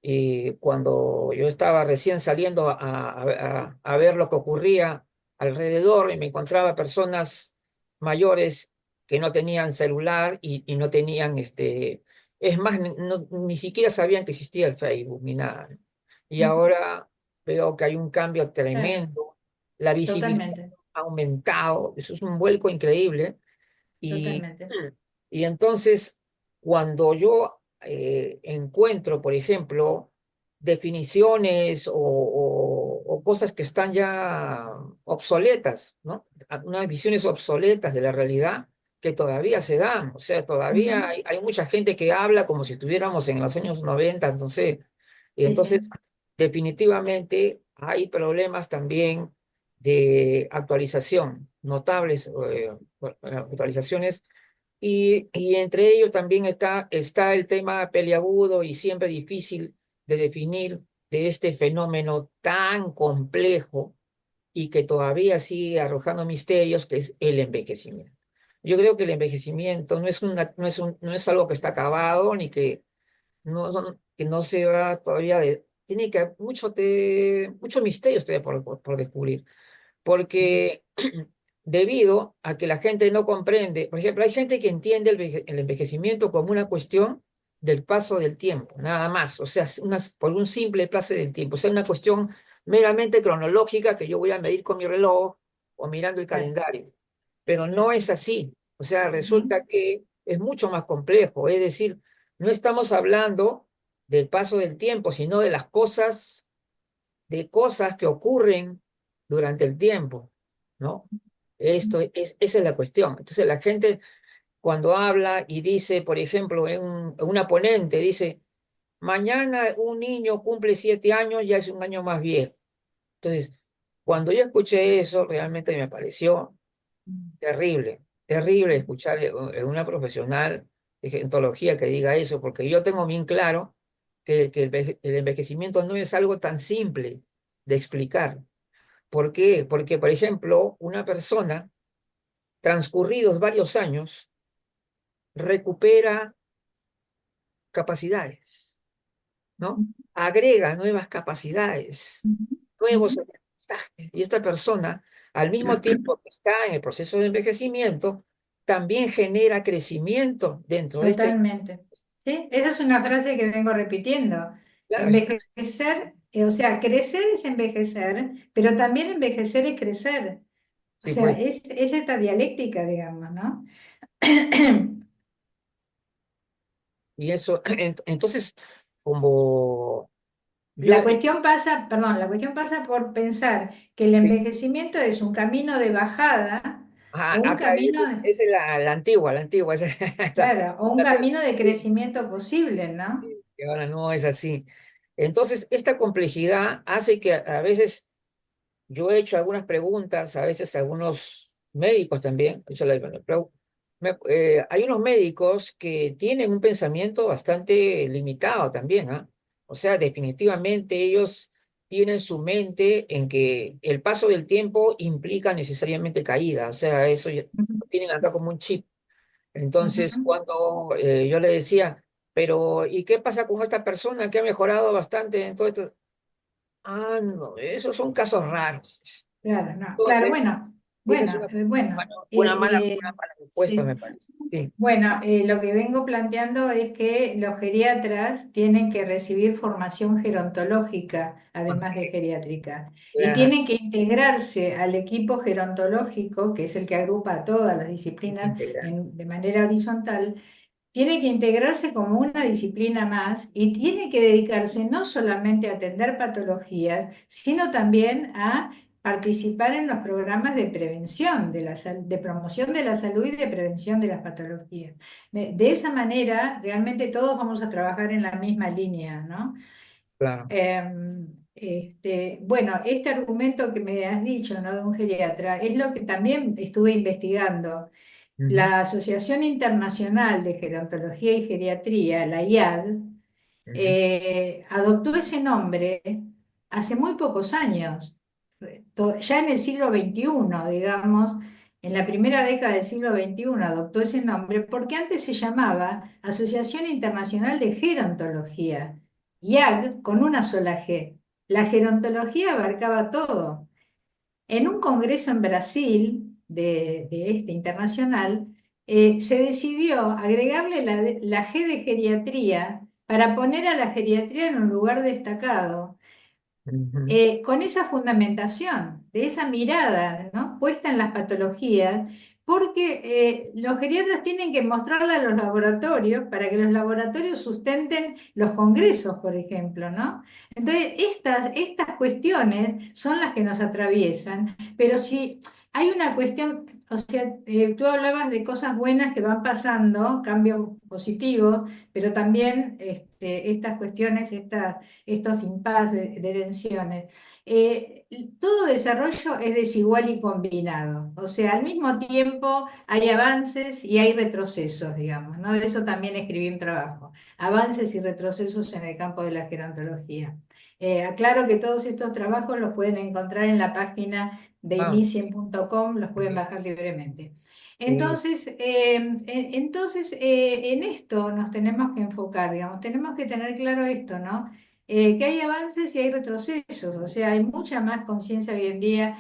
Y cuando yo estaba recién saliendo a ver lo que ocurría alrededor y me encontraba personas mayores que no tenían celular y no tenían, es más, ni siquiera sabían que existía el Facebook ni nada. Y Ujú. ahora veo que hay un cambio Claro, tremendo, la visibilidad totalmente, ha aumentado, eso es un vuelco increíble. Y, totalmente. y entonces, cuando yo encuentro, por ejemplo, definiciones o cosas que están ya obsoletas, ¿no? Unas visiones obsoletas de la realidad que todavía se dan, o sea, todavía Ujú. hay mucha gente que habla como si estuviéramos en los años 90, no sé. Y Sí, entonces, sí. definitivamente hay problemas también de actualización, notables actualizaciones, y entre ellos también está el tema peliagudo y siempre difícil de definir de este fenómeno tan complejo y que todavía sigue arrojando misterios, que es el envejecimiento. Yo creo que el envejecimiento no es algo que está acabado ni que que no se va todavía tiene que haber mucho misterio todavía por descubrir, porque debido a que la gente no comprende, por ejemplo, hay gente que entiende el envejecimiento como una cuestión del paso del tiempo, nada más, o sea, por un simple paso del tiempo, o sea, una cuestión meramente cronológica que yo voy a medir con mi reloj o mirando el Claro, calendario, pero no claro. es así, o sea, Ujú. resulta que es mucho más complejo, es decir, no estamos hablando del paso del tiempo, sino de cosas que ocurren durante el tiempo, ¿no? Esa es la cuestión. Entonces la gente cuando habla y dice, por ejemplo, en una ponente, dice, mañana un niño cumple 7 años, ya es un año más viejo. Entonces, cuando yo escuché eso, realmente me pareció terrible, terrible escuchar una profesional de gerontología que diga eso, porque yo tengo bien claro que el envejecimiento no es algo tan simple de explicar. ¿Por qué? Porque, por ejemplo, una persona, transcurridos varios años, recupera capacidades, ¿no? Agrega nuevas capacidades, Ujú. nuevos aprendizajes. Y esta persona, al mismo tiempo que está en el proceso de envejecimiento, también genera crecimiento dentro de este. Totalmente. ¿Sí? Esa es una frase que vengo repitiendo. Claro, Envejecer, o sea, crecer es envejecer, pero también envejecer es crecer. O sí, sea, pues. es esta dialéctica, digamos, ¿no? Y eso, entonces, como yo, La cuestión pasa, perdón, la cuestión pasa por pensar que el envejecimiento es un camino de bajada o un acá, camino, esa es la antigua, esa es claro, o un la camino de terminología, crecimiento posible, ¿no? que ahora no es así. Entonces, esta complejidad hace que a veces yo he hecho algunas preguntas, a veces a algunos médicos también, he hecho hay unos médicos que tienen un pensamiento bastante limitado también, ¿ah? O sea, definitivamente ellos tienen su mente en que el paso del tiempo implica necesariamente caída, o sea, eso ya Ujú, lo tienen acá como un chip. Entonces, ujú. cuando yo le decía, pero ¿y qué pasa con esta persona que ha mejorado bastante en todo esto? Ah, no, esos son casos raros. Claro, no, claro, Entonces, bueno, esa es una mala respuesta, sí. me parece. Sí, Bueno, lo que vengo planteando es que los geriatras tienen que recibir formación gerontológica, además de geriátrica, y claro, tienen que integrarse al equipo gerontológico, que es el que agrupa a todas las disciplinas integrarse. de manera horizontal. Tiene que integrarse como una disciplina más y tiene que dedicarse no solamente a atender patologías, sino también a participar en los programas de prevención de promoción de la salud y de prevención de las patologías. De esa manera, realmente todos vamos a trabajar en la misma línea, ¿no? Claro. Bueno, este argumento que me has dicho, ¿no? De un geriatra, es lo que también estuve investigando. Ujú, La Asociación Internacional de Gerontología y Geriatría, la IAG, ujú. adoptó ese nombre hace muy pocos años, ya en el siglo XXI, digamos, en la primera década del siglo XXI adoptó ese nombre porque antes se llamaba Asociación Internacional de Gerontología, IAG con una sola G. La gerontología abarcaba todo. En un congreso en Brasil de este internacional, se decidió agregarle la G de geriatría para poner a la geriatría en un lugar destacado, Ujú. con esa fundamentación, de esa mirada, ¿no?, puesta en las patologías, porque los geriatras tienen que mostrarle a los laboratorios para que los laboratorios sustenten los congresos, por ejemplo, ¿no? Entonces, estas cuestiones son las que nos atraviesan, pero si hay una cuestión, o sea, tú hablabas de cosas buenas que van pasando, cambios positivos, pero también estas cuestiones, estos impases de tensiones. Todo desarrollo es desigual y combinado, o sea, al mismo tiempo hay avances y hay retrocesos, digamos, ¿no? De eso también escribí un trabajo, avances y retrocesos en el campo de la gerontología. Aclaro que todos estos trabajos los pueden encontrar en la página de Ah, inicien.com, los pueden sí, bajar libremente. sí. En esto nos tenemos que enfocar, digamos, tenemos que tener claro esto, ¿no? Que hay avances y hay retrocesos, o sea, hay mucha más conciencia hoy en día.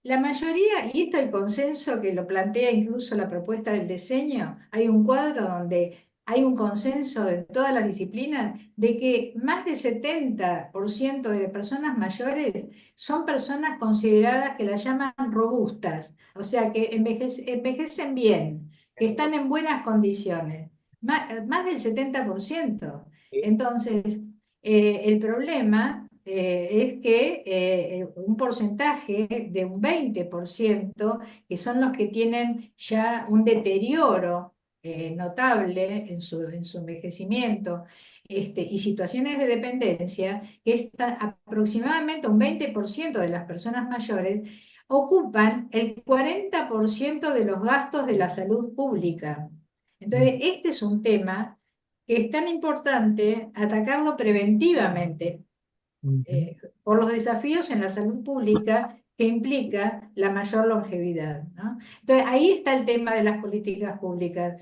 La mayoría, y esto hay consenso que lo plantea incluso la propuesta del diseño, hay un cuadro donde hay un consenso de todas las disciplinas de que más del 70% de las personas mayores son personas consideradas que las llaman robustas, o sea, que envejecen bien, que están en buenas condiciones, más del 70%. Sí. Entonces, el problema es que un porcentaje de un 20%, que son los que tienen ya un deterioro notable en su envejecimiento, y situaciones de dependencia, que aproximadamente un 20% de las personas mayores ocupan el 40% de los gastos de la salud pública. Mm, Entonces, este es un tema que es tan importante atacarlo preventivamente, ujú. por los desafíos en la salud pública que implica la mayor longevidad, ¿no? Entonces, ahí está el tema de las políticas públicas.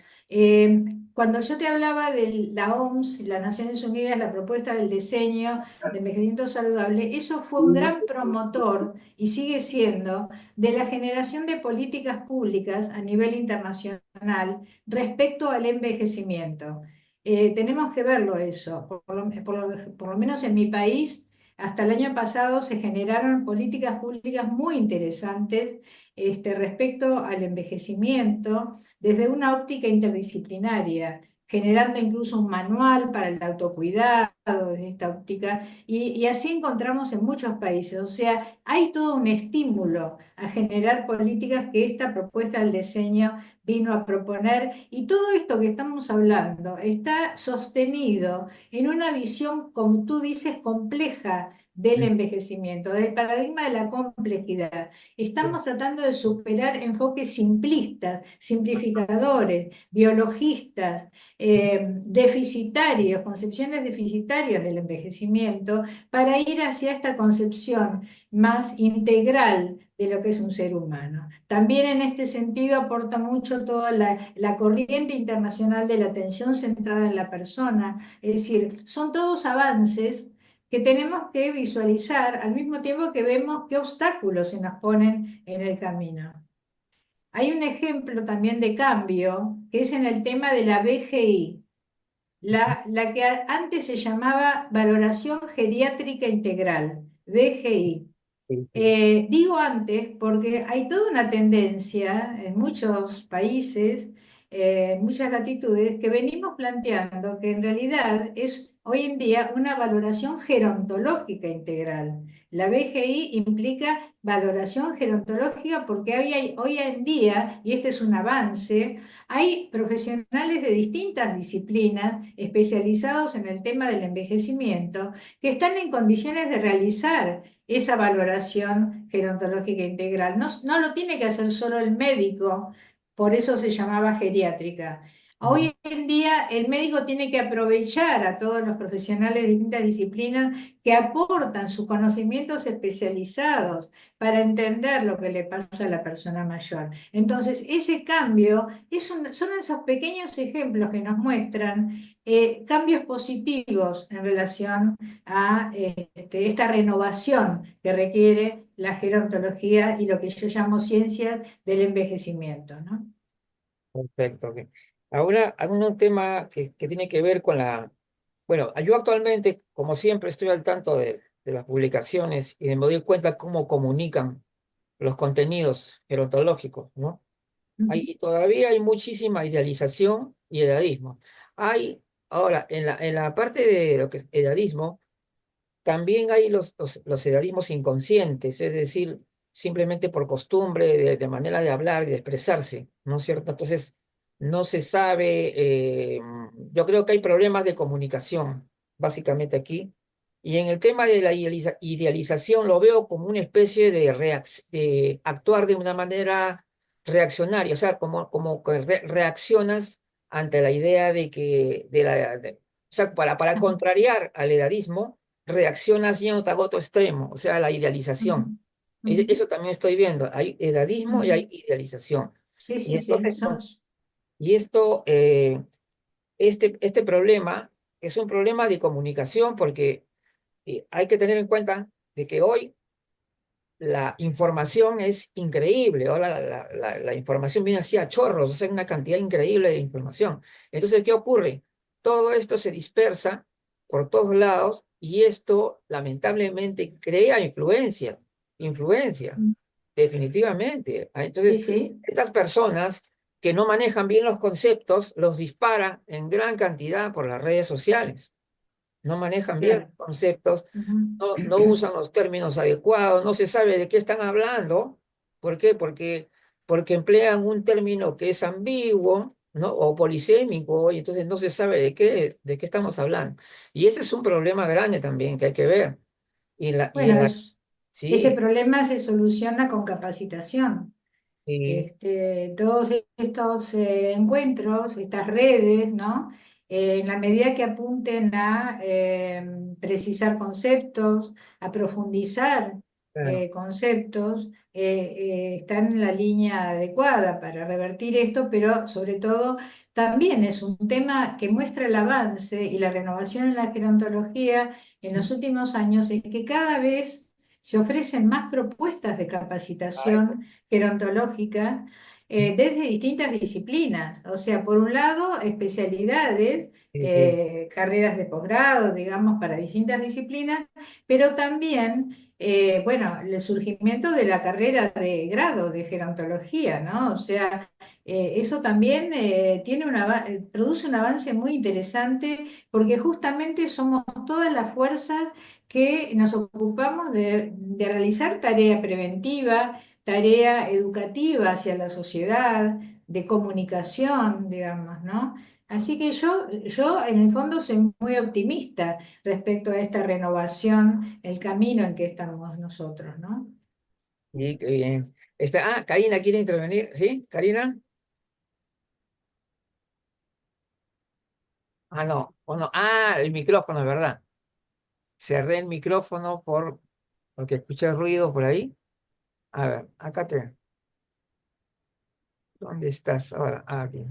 Cuando yo te hablaba de la OMS, las Naciones Unidas, la propuesta del diseño de envejecimiento saludable, eso fue un gran promotor, y sigue siendo, de la generación de políticas públicas a nivel internacional respecto al envejecimiento. Tenemos que verlo eso, por lo menos en mi país. Hasta el año pasado se generaron políticas públicas muy interesantes, respecto al envejecimiento desde una óptica interdisciplinaria, generando incluso un manual para el autocuidado desde esta óptica, y así encontramos en muchos países. O sea, hay todo un estímulo a generar políticas que esta propuesta del diseño vino a proponer, y todo esto que estamos hablando está sostenido en una visión, como tú dices, compleja del envejecimiento, del paradigma de la complejidad. Estamos tratando de superar enfoques simplistas, simplificadores, biologistas, deficitarios, concepciones deficitarias del envejecimiento, para ir hacia esta concepción más integral de lo que es un ser humano. También en este sentido aporta mucho toda la corriente internacional de la atención centrada en la persona, es decir, son todos avances que tenemos que visualizar al mismo tiempo que vemos qué obstáculos se nos ponen en el camino. Hay un ejemplo también de cambio que es en el tema de la BGI, la que antes se llamaba Valoración Geriátrica Integral, BGI. Sí, sí. Digo antes porque hay toda una tendencia en muchos países, en muchas latitudes, que venimos planteando que en realidad es hoy en día una valoración gerontológica integral. La BGI implica valoración gerontológica porque hoy en día, y este es un avance, hay profesionales de distintas disciplinas especializados en el tema del envejecimiento que están en condiciones de realizar esa valoración gerontológica integral. No, no lo tiene que hacer solo el médico, por eso se llamaba geriátrica. Hoy en día el médico tiene que aprovechar a todos los profesionales de distintas disciplinas que aportan sus conocimientos especializados para entender lo que le pasa a la persona mayor. Entonces, ese cambio son esos pequeños ejemplos que nos muestran cambios positivos en relación a esta renovación que requiere la gerontología y lo que yo llamo ciencias del envejecimiento, ¿no? Perfecto. Ok. Ahora, un tema que tiene que ver con bueno, yo actualmente, como siempre, estoy al tanto de las publicaciones y me doy cuenta cómo comunican los contenidos gerontológicos, ¿no? Todavía hay muchísima idealización y edadismo. Ahora, en la parte de lo que es edadismo, también hay los edadismos inconscientes, es decir, simplemente por costumbre, de manera de hablar y de expresarse, ¿no es cierto? Entonces, no se sabe, yo creo que hay problemas de comunicación, básicamente aquí. Y en el tema de la idealización lo veo como una especie de actuar de una manera reaccionaria, o sea, como que reaccionas ante la idea de que, o sea, para contrariar al edadismo reaccionas yendo a otro extremo, o sea, la Ujú, idealización. ujú, Eso también estoy viendo. Hay edadismo y ujú. hay idealización. Sí, Y sí, sí. entonces, y esto, este problema es un problema de comunicación porque hay que tener en cuenta de que hoy la información es increíble. Ahora la información viene así a chorros, o sea, una cantidad increíble de información. Entonces, ¿qué ocurre? Todo esto se dispersa por todos lados y esto lamentablemente crea influencia, Mm. definitivamente. Sí, Entonces, sí. estas personas que no manejan bien los conceptos, los disparan en gran cantidad por las redes sociales. No manejan bien Claro. los conceptos, Ujú. no usan los términos adecuados, no se sabe de qué están hablando. ¿Por qué? Porque emplean un término que es ambiguo, ¿no? O polisémico, y entonces no se sabe de qué estamos hablando. Y ese es un problema grande también que hay que ver. Y Bueno, ese sí, problema se soluciona con capacitación. sí, Todos estos encuentros, estas redes, ¿no? En la medida que apunten a precisar conceptos, a profundizar claro. conceptos, están en la línea adecuada para revertir esto, pero sobre todo también es un tema que muestra el avance y la renovación en la gerontología en los últimos años, es que cada vez se ofrecen más propuestas de Ay, capacitación gerontológica desde distintas disciplinas. O sea, por un lado, especialidades, sí, sí, carreras de posgrado, digamos, para distintas disciplinas, pero también, bueno, el surgimiento de la carrera de grado de gerontología, ¿no? O sea, eso también produce un avance muy interesante porque justamente somos todas las fuerzas que nos ocupamos de realizar tarea preventiva, tarea educativa hacia la sociedad, de comunicación, digamos, ¿no? Así que yo en el fondo soy muy optimista respecto a esta renovación, el camino en que estamos nosotros, ¿no? sí, qué bien. Karina quiere intervenir, ¿sí? Karina. No, o no. El micrófono, ¿verdad? Cerré el micrófono porque escuché ruido por ahí. A ver, ¿dónde estás ahora? Aquí.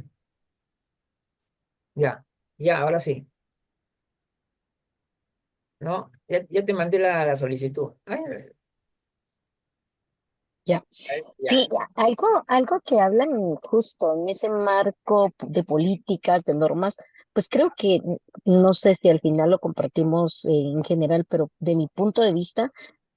Ya, ya, ahora sí. ¿No? Ya te mandé la solicitud. Ya. Ya. Sí, algo que hablan justo en ese marco de políticas, de normas, pues creo que no sé si al final lo compartimos en general, pero de mi punto de vista,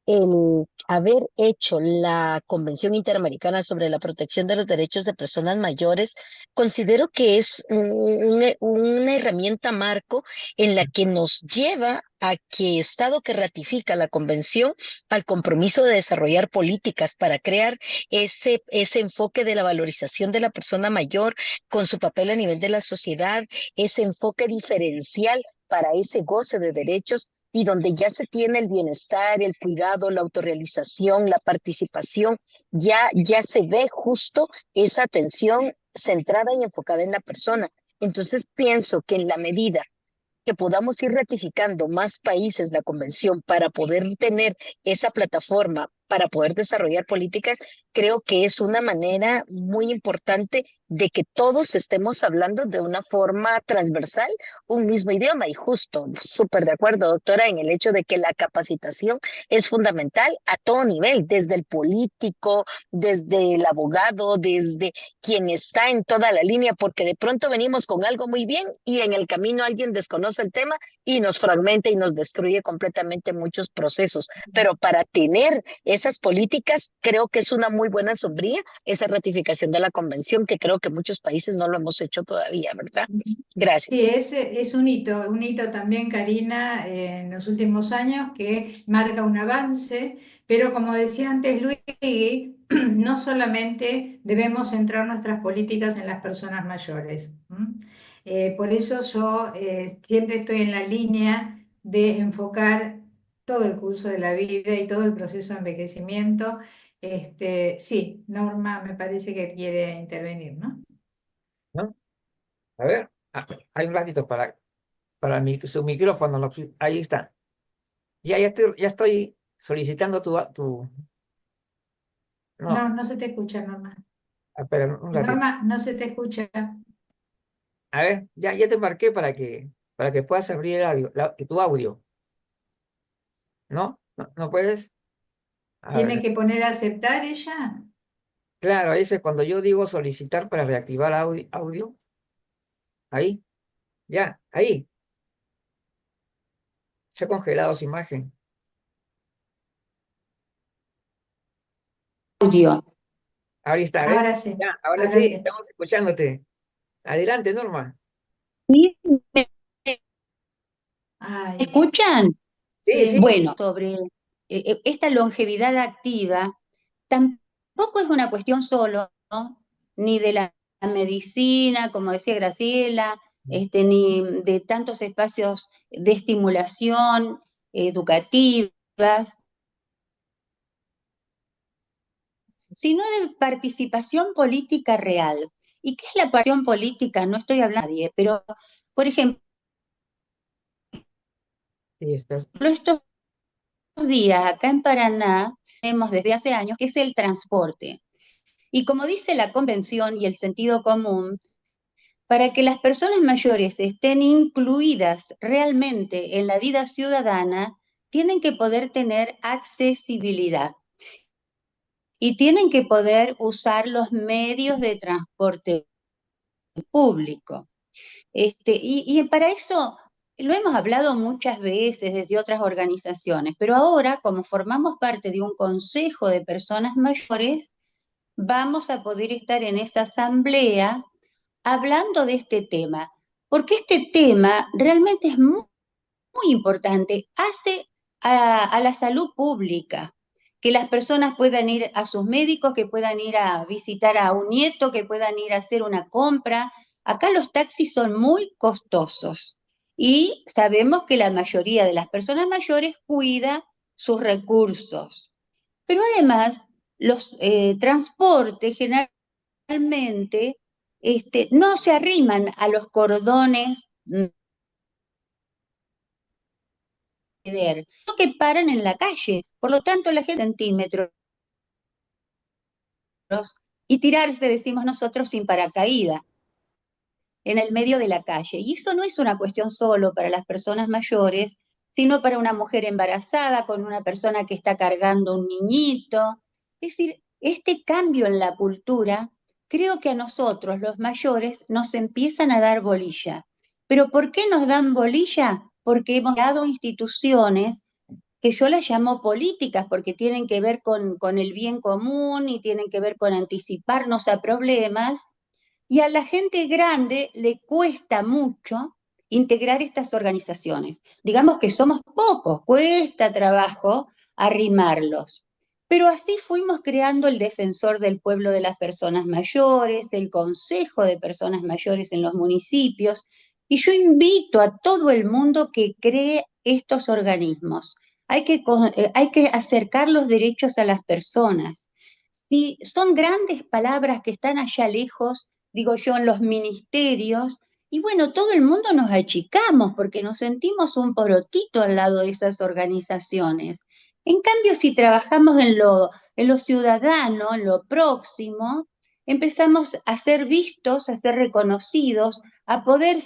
el haber hecho la Convención Interamericana sobre la Protección de los Derechos de Personas Mayores, considero que es una herramienta marco en la que nos lleva a que Estado que ratifica la convención al compromiso de desarrollar políticas para crear ese enfoque de la valorización de la persona mayor con su papel a nivel de la sociedad, ese enfoque diferencial para ese goce de derechos y donde ya se tiene el bienestar, el cuidado, la autorrealización, la participación, ya se ve justo esa atención centrada y enfocada en la persona. Entonces pienso que en la medida que podamos ir ratificando más países la convención para poder tener esa plataforma, para poder desarrollar políticas, creo que es una manera muy importante de que todos estemos hablando de una forma transversal un mismo idioma. Y justo, súper de acuerdo, doctora, en el hecho de que la capacitación es fundamental a todo nivel, desde el político, desde el abogado, desde quien está en toda la línea, porque de pronto venimos con algo muy bien y en el camino alguien desconoce el tema y nos fragmenta y nos destruye completamente muchos procesos. Pero para tener esas políticas, creo que es una muy buena sombría esa ratificación de la convención, que creo que muchos países no lo hemos hecho todavía, ¿verdad? Gracias. Sí, es un hito también, Karina, en los últimos años que marca un avance, pero como decía antes Luis, no solamente debemos centrar nuestras políticas en las personas mayores. ¿M? Por eso yo siempre estoy en la línea de enfocar todo el curso de la vida y todo el proceso de envejecimiento. Sí, Norma me parece que quiere intervenir, ¿no? ¿no? A ver, hay un ratito para su micrófono, ahí está. Ya estoy solicitando no, No, no se te escucha, Norma. espera un ratito. Norma, no se te escucha. A ver, ya te marqué para que puedas abrir el audio, tu audio, ¿no? ¿No puedes? A ¿Tiene ver, que poner a aceptar ella? claro, ese cuando yo digo solicitar para reactivar audio, ahí, ya, ahí, se ha congelado su imagen. Audio. Ahí está, ¿ves? Ahora sí, Ya, ahora ahora sí, sí. estamos escuchándote. Adelante, Norma. ¿Me Ay, escuchan? Sí, sí, sí, Bueno, sobre esta longevidad activa, tampoco es una cuestión solo, ¿no? Ni de la medicina, como decía Graciela, ni de tantos espacios de estimulación educativas, sino de participación política real. ¿Y qué es la participación política? No estoy hablando de nadie, pero, por ejemplo, sí, estás. estos días acá en Paraná tenemos desde hace años, que es el transporte. Y como dice la convención y el sentido común, para que las personas mayores estén incluidas realmente en la vida ciudadana, tienen que poder tener accesibilidad y tienen que poder usar los medios de transporte público. Y para eso lo hemos hablado muchas veces desde otras organizaciones, pero ahora, como formamos parte de un consejo de personas mayores, vamos a poder estar en esa asamblea hablando de este tema, porque este tema realmente es muy importante, hace a la salud pública, que las personas puedan ir a sus médicos, que puedan ir a visitar a un nieto, que puedan ir a hacer una compra. Acá los taxis son muy costosos y sabemos que la mayoría de las personas mayores cuida sus recursos. Pero además, los transportes generalmente no se arriman a los cordones sino que paran en la calle. Por lo tanto, la gente centímetros y tirarse, decimos nosotros, sin paracaídas en el medio de la calle. Y eso no es una cuestión solo para las personas mayores, sino para una mujer embarazada, con una persona que está cargando un niñito. Es decir, este cambio en la cultura, creo que a nosotros, los mayores, nos empiezan a dar bolilla. ¿Pero por qué nos dan bolilla? Porque hemos dado instituciones que yo las llamo políticas porque tienen que ver con el bien común y tienen que ver con anticiparnos a problemas, y a la gente grande le cuesta mucho integrar estas organizaciones. Digamos que somos pocos, cuesta trabajo arrimarlos. Pero así fuimos creando el Defensor del Pueblo de las Personas Mayores, el Consejo de Personas Mayores en los municipios, y yo invito a todo el mundo que cree estos organismos. Hay que acercar los derechos a las personas. Si son grandes palabras que están allá lejos, digo yo, en los ministerios, Y bueno, todo el mundo nos achicamos porque nos sentimos un porotito al lado de esas organizaciones. En cambio, si trabajamos en lo ciudadano, en lo próximo, empezamos a ser vistos, a ser reconocidos, a poder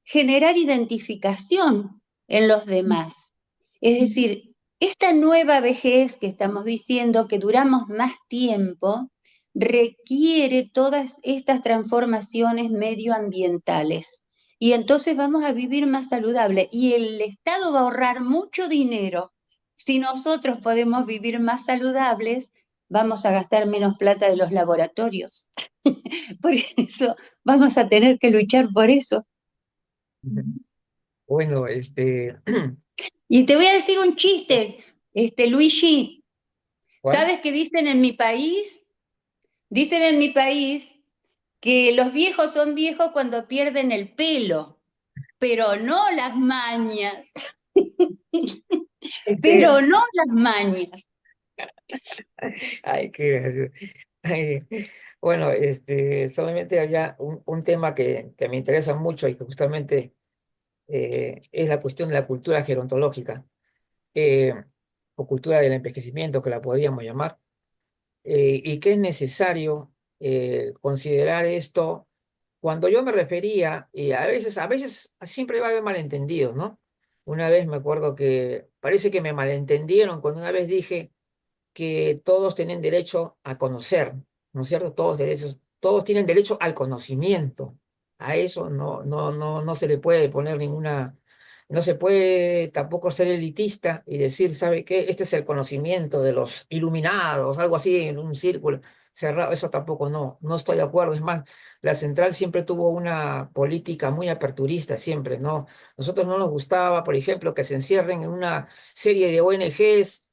generar identificación en los demás. Es decir, esta nueva vejez que estamos diciendo que duramos más tiempo, requiere todas estas transformaciones medioambientales. Y entonces vamos a vivir más saludable. Y el Estado va a ahorrar mucho dinero. Si nosotros podemos vivir más saludables, vamos a gastar menos plata de los laboratorios. Por eso vamos a tener que luchar por eso. Bueno, Y te voy a decir un chiste, Luigi. ¿cuál? ¿Sabes qué dicen en mi país? Dicen en mi país que los viejos son viejos cuando pierden el pelo, pero no las mañas, Es que, pero no las mañas. ay, qué gracioso. Ay, bueno, solamente había un tema que me interesa mucho y que justamente es la cuestión de la cultura gerontológica, eh, o cultura del envejecimiento, que la podríamos llamar, y que es necesario considerar esto cuando yo me refería, y a veces siempre va a haber malentendidos, ¿no? Una vez me acuerdo que parece que me malentendieron cuando una vez dije que todos tienen derecho a conocer, ¿no es cierto? Todos tienen derecho al conocimiento. A eso no se le puede poner ninguna, no se puede tampoco ser elitista y decir, ¿sabe qué? Este es el conocimiento de los iluminados, algo así en un círculo cerrado. Eso tampoco no estoy de acuerdo. Es más, la central siempre tuvo una política muy aperturista, siempre, ¿no? Nosotros no nos gustaba, por ejemplo, que se encierren en una serie de ONGs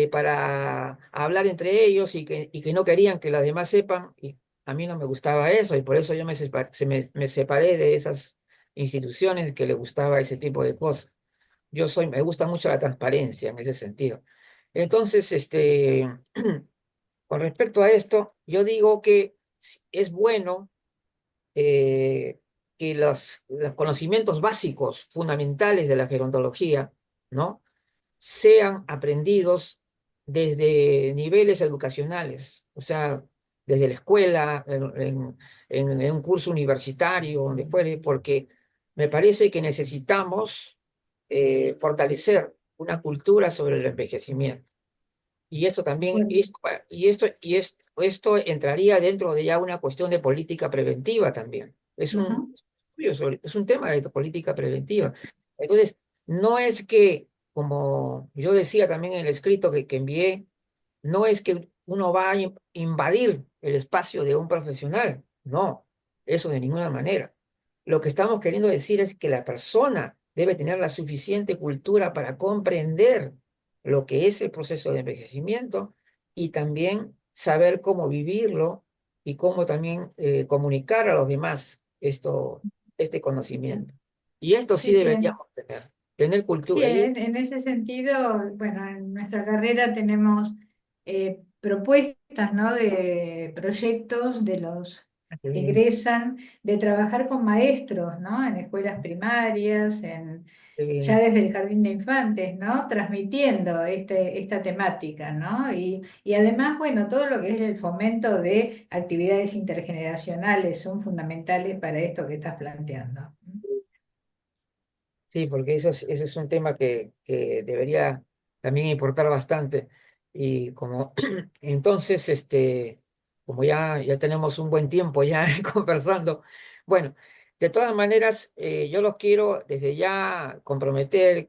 para hablar entre ellos y que no querían que las demás sepan. Y a mí no me gustaba eso y por eso yo me separé de esas instituciones que le gustaba ese tipo de cosas. Me gusta mucho la transparencia en ese sentido. Entonces, con respecto a esto, yo digo que es bueno eh, que los conocimientos básicos, fundamentales de la gerontología, ¿no? Sean aprendidos desde niveles educacionales, o sea, desde la escuela, en un curso universitario, donde fuere, porque me parece que necesitamos fortalecer una cultura sobre el envejecimiento. Y esto también, Bueno, esto entraría dentro de ya una cuestión de política preventiva también. ajá. Es un tema de política preventiva. Entonces, no es que, como yo decía también en el escrito que envié, no es que uno va a invadir el espacio de un profesional. No, eso de ninguna manera. Lo que estamos queriendo decir es que la persona debe tener la suficiente cultura para comprender lo que es el proceso de envejecimiento y también saber cómo vivirlo y cómo también comunicar a los demás este conocimiento. Y esto sí Sí, sí, deberíamos tener sí, cultura. en ese sentido, bueno, en nuestra carrera tenemos propuestas, ¿no? De proyectos de los Qué que bien, egresan, de trabajar con maestros, ¿no? En escuelas primarias, qué ya bien. desde el jardín de infantes, ¿no? Transmitiendo esta temática, ¿no? Y además, bueno, todo lo que es el fomento de actividades intergeneracionales son fundamentales para esto que estás planteando. Sí, porque ese es un tema que debería también importar bastante. Y como entonces, como ya tenemos un buen tiempo ya conversando, bueno, de todas maneras, yo los quiero desde ya comprometer,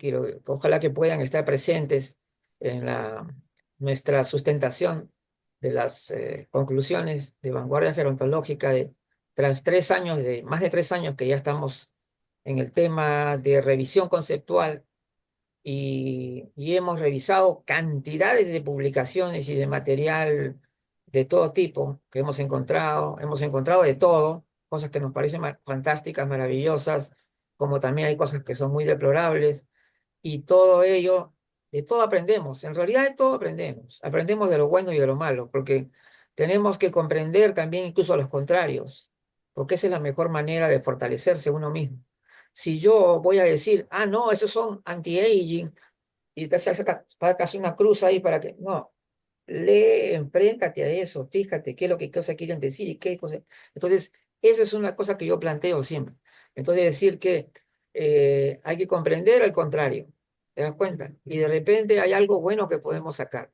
ojalá que puedan estar presentes en nuestra sustentación de las conclusiones de vanguardia gerontológica tras más de 3 años que ya estamos en el tema de revisión conceptual y hemos revisado cantidades de publicaciones y de material de todo tipo que hemos encontrado de todo, cosas que nos parecen fantásticas, maravillosas, como también hay cosas que son muy deplorables, y todo ello, de todo aprendemos, en realidad de todo aprendemos de lo bueno y de lo malo, porque tenemos que comprender también incluso a los contrarios, porque esa es la mejor manera de fortalecerse uno mismo. Si yo voy a decir, ah, no, esos son anti-aging, y te sacas una cruz ahí para que, no, lee, enfréntate a eso, fíjate qué es lo que cosa quieren decir y qué cosa. Entonces, eso es una cosa que yo planteo siempre. Entonces, decir que hay que comprender al contrario, ¿te das cuenta? Y de repente hay algo bueno que podemos sacar.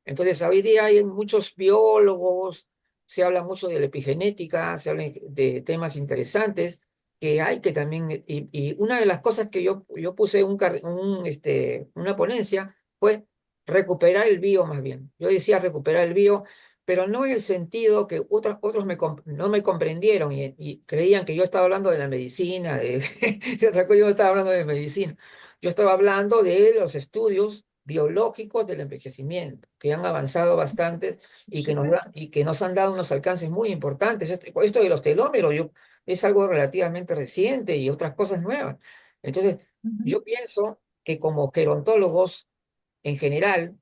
Entonces, hoy día hay muchos biólogos, se habla mucho de la epigenética, se habla de temas interesantes que hay que también, y una de las cosas que yo puse una ponencia fue recuperar el bio más bien. Yo decía recuperar el bio, pero no en el sentido que otros no me comprendieron y creían que yo estaba hablando de la medicina, de otra cosa, yo no estaba hablando de medicina. Yo estaba hablando de los estudios biológicos del envejecimiento, que han avanzado bastante y que y que nos han dado unos alcances muy importantes. Esto de los telómeros es algo relativamente reciente y otras cosas nuevas. Entonces, Ujú. yo pienso que como gerontólogos en general,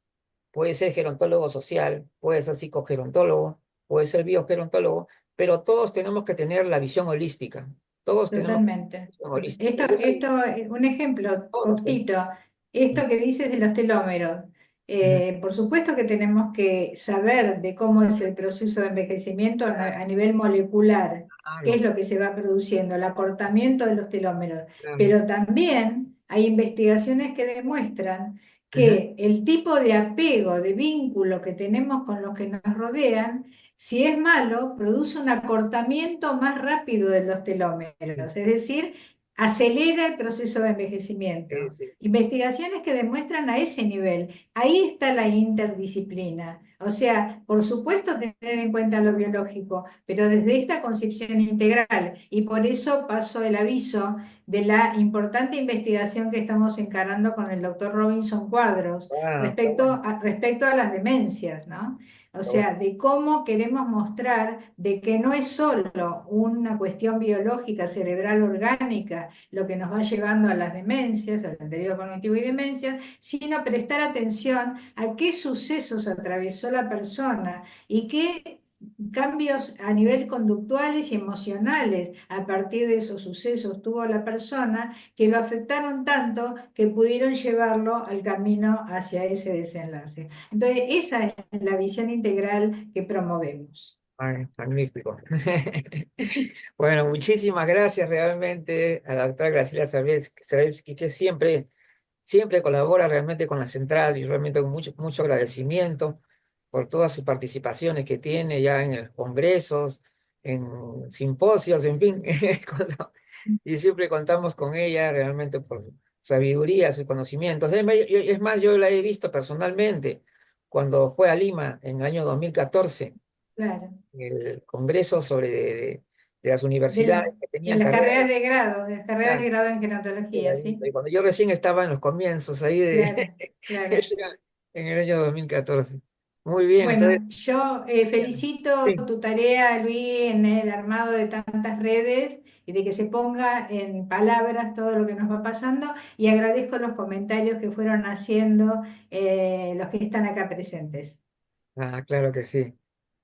puede ser gerontólogo social, puede ser psicogerontólogo, puede ser biogerontólogo, pero todos tenemos que tener la visión holística. Todos tenemos Totalmente. visión holística. Esto, un ejemplo Todos tenemos. cortito, esto que dices de los telómeros, por supuesto que tenemos que saber de cómo es el proceso de envejecimiento a nivel molecular, qué es Claro, lo que se va produciendo, el acortamiento de los telómeros, claro. pero también hay investigaciones que demuestran Ujú. que el tipo de apego, de vínculo que tenemos con los que nos rodean, si es malo, produce un acortamiento más rápido de los telómeros, es decir, acelera el proceso de Sí, envejecimiento. sí. Investigaciones que demuestran a ese nivel. Ahí está la interdisciplina. O sea, por supuesto tener en cuenta lo biológico, pero desde esta concepción integral. Y por eso paso el aviso de la importante investigación que estamos encarando con el doctor Robinson Cuadros Ah, está bueno, respecto a las demencias, ¿no? O está bueno. sea, de cómo queremos mostrar de que no es solo una cuestión biológica, cerebral, orgánica, lo que nos va llevando a las demencias, al deterioro cognitivo y demencias, sino prestar atención a qué sucesos atravesó la persona y qué cambios a nivel conductuales y emocionales a partir de esos sucesos tuvo la persona que lo afectaron tanto que pudieron llevarlo al camino hacia ese desenlace. Entonces, esa es la visión integral que promovemos. Ay, magnífico. Bueno, muchísimas gracias realmente a la doctora Graciela Zarevsky, que siempre colabora realmente con la central y realmente con mucho agradecimiento por todas sus participaciones que tiene ya en los congresos, en simposios, en fin, y siempre contamos con ella realmente por su sabiduría, sus conocimientos. Es más, yo la he visto personalmente cuando fue a Lima en el año 2014 Claro. el congreso de las De, universidades que de tenían las carreras. carreras de grado, de las carreras Ah, de grado en yo la gerontología, he visto. ¿sí? Y cuando yo recién estaba en los comienzos ahí Claro, claro. en el año 2014. Muy bien, entonces, Bueno, yo felicito sí. tu tarea, Luis, en el armado de tantas redes y de que se ponga en palabras todo lo que nos va pasando y agradezco los comentarios que fueron haciendo los que están acá presentes. Ah, claro que sí.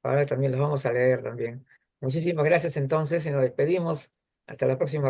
Ahora también los vamos a leer también. Muchísimas gracias entonces y nos despedimos. Hasta la próxima.